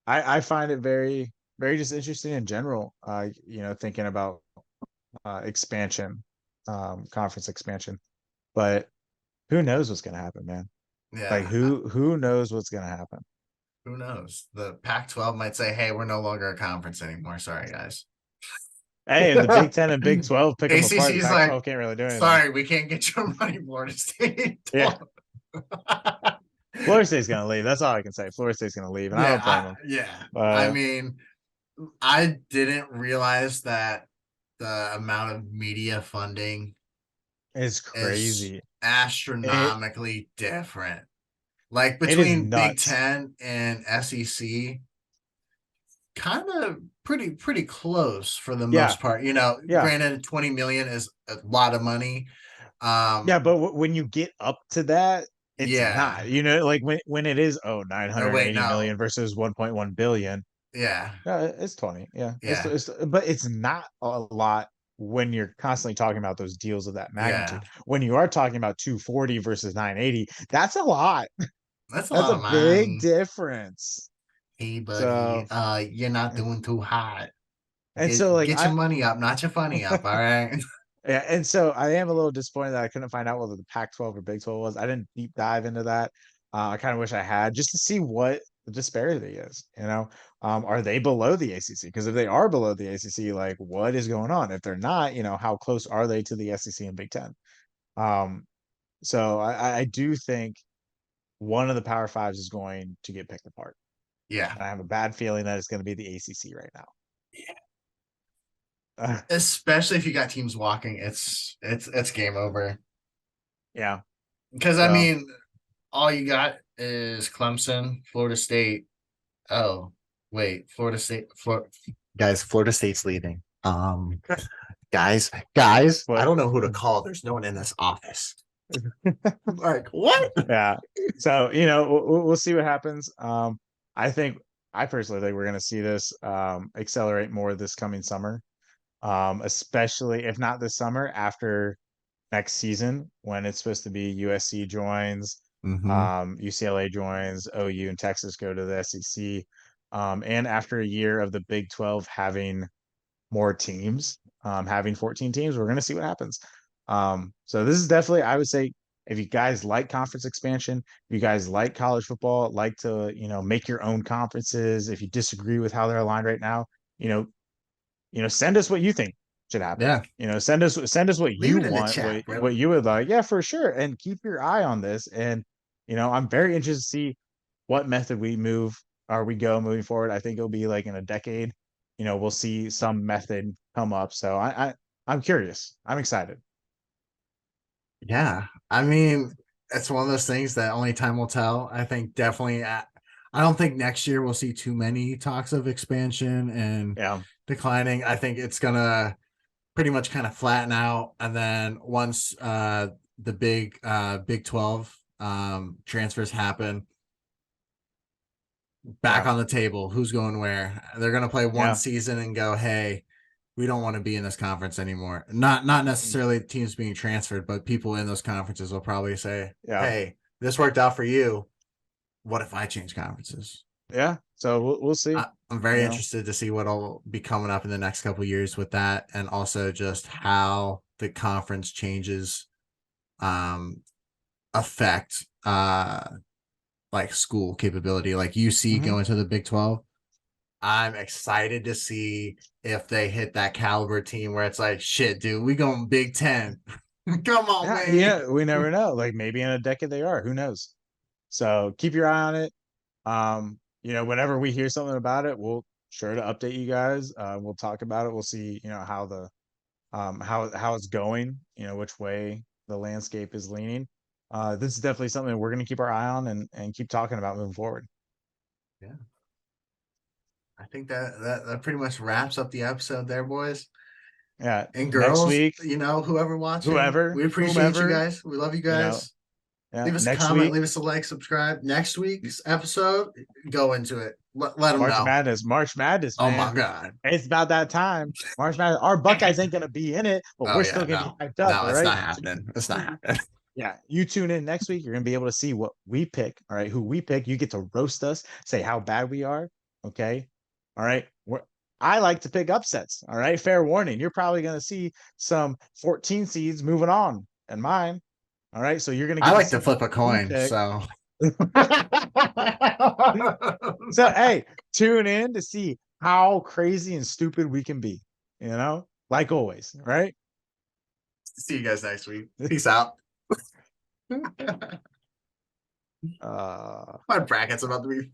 I find it very, very just interesting in general, thinking about expansion, conference expansion. But who knows what's gonna happen, man? Like Yeah, who knows what's gonna happen? who knows? The Pac-12 might say, "Hey, we're no longer a conference anymore. Sorry, guys." Hey, if the Big Ten and Big 12 pick them apart, the ACC's Pac like, 12 can't really do anything. sorry, we can't get your money, Florida State. Yeah, Florida State's gonna leave. That's all I can say. Florida State's gonna leave, and I don't blame them. Yeah. I Uh, mean, I didn't realize that the amount of media funding it's is crazy. It astronomically different. Like it is between Big nuts. Ten and SEC, kind of pretty close for the Yeah, most part. yeah, Granted, 20 million is a lot of money. yeah. But when you get up to that, it's Yeah. not. Like when it is nine Oh hundred wait, eighty no. million versus 1.1 billion. Yeah. Yeah, it's 20. Yeah, Yeah. but it's not a lot when you're constantly talking about those deals of that Yeah. magnitude. When you are talking about 240 versus 980, that's a lot. That's a That's lot a of big money. difference. Hey buddy, So, you're not doing too hot. and so Get like get your money up, not your funny up, all right? yeah, and so I am a little disappointed that I couldn't find out whether the Pac-12 or Big 12 was. I didn't deep dive into that. I kind of wish I had just to see what the disparity is. Are they below the ACC? Because if they are below the ACC, like what is going on? If they're not, how close are they to the SEC and Big Ten? Um, so I do think one of the Power Fives is going to get picked apart, Yeah. and I have a bad feeling that it's going to be the ACC right now. Especially if you got teams walking, it's game over. Yeah. Because I So mean, all you got is Clemson, Florida State. Oh, wait, Florida State's leading. Guys, I what? don't know who to call. There's no one in this office. Like, what? Yeah. So, we'll see what happens. I personally think we're going to see this accelerate more this coming summer, especially if not this summer, after next season when it's supposed to be USC joins, Mm-hmm. UCLA joins, OU and Texas go to the SEC, and after a year of the Big 12 having more teams, having 14 teams. We're going to see what happens. So this is definitely, I would say, if you guys like conference expansion, if you guys like college football, like to, make your own conferences. If you disagree with how they're aligned right now, you know, send us what you think should happen. Yeah. Send us what Leave you it in the want, chat, what bro. you would like. Yeah, for sure. And keep your eye on this. And, I'm very interested to see what method we move or we go moving forward. I think it'll be like in a decade, we'll see some method come up. So I'm curious. I'm excited. Yeah. I mean, it's one of those things that only time will tell. I think definitely. I don't think next year we'll see too many talks of expansion and Yeah. declining. I think it's gonna pretty much kind of flatten out, and then once the Big 12 transfers happen, back Yeah. on the table. Who's going where? They're going to play one Yeah. season and go, hey, we don't want to be in this conference anymore. Not necessarily teams being transferred, but people in those conferences will probably say, Yeah. hey, this worked out for you. What if I change conferences? Yeah. So we'll see. I'm You very know. interested to see what'll be coming up in the next couple years with that, and also just how the conference changes um, affect like school capability. Like UC Hmm. going to the Big 12, I'm excited to see if they hit that caliber team where it's like, shit, dude, we going Big Ten. Come on, Yeah. man. Yeah. We never know. Like maybe in a decade they are. Who knows? So keep your eye on it. Whenever we hear something about it, we'll sure to update you guys. We'll talk about it. We'll see, how the how it's going, which way the landscape is leaning. This is definitely something we're going to keep our eye on and keep talking about moving forward. Yeah, I think that pretty much wraps up the episode there, boys Yeah. and Next girls. week, Whoever watching, whoever, we appreciate you whomever, guys. We love you you know, guys. yeah. Leave us a Next comment, week, leave us a like, subscribe. Next week's episode, go into it. Let them know. March Madness, Oh my man. god. It's about that time. March Madness. Our Buckeyes ain't going to be in it, but Oh we're yeah, still going to be no, hyped up. no, All it's right. not happening. It's not happening. Yeah, you tune in next week. You're gonna be able to see what we pick. All right, who we pick. You get to roast us, say how bad we are. Okay, all right. I like to pick upsets. All right, fair warning. You're probably gonna see some 14 seeds moving on, and mine. All right, so you're gonna I get to like to see flip a we coin, pick. so So hey, tune in to see how crazy and stupid we can be. Like always, right? see you guys next week. Peace out. uh My bracket's about to be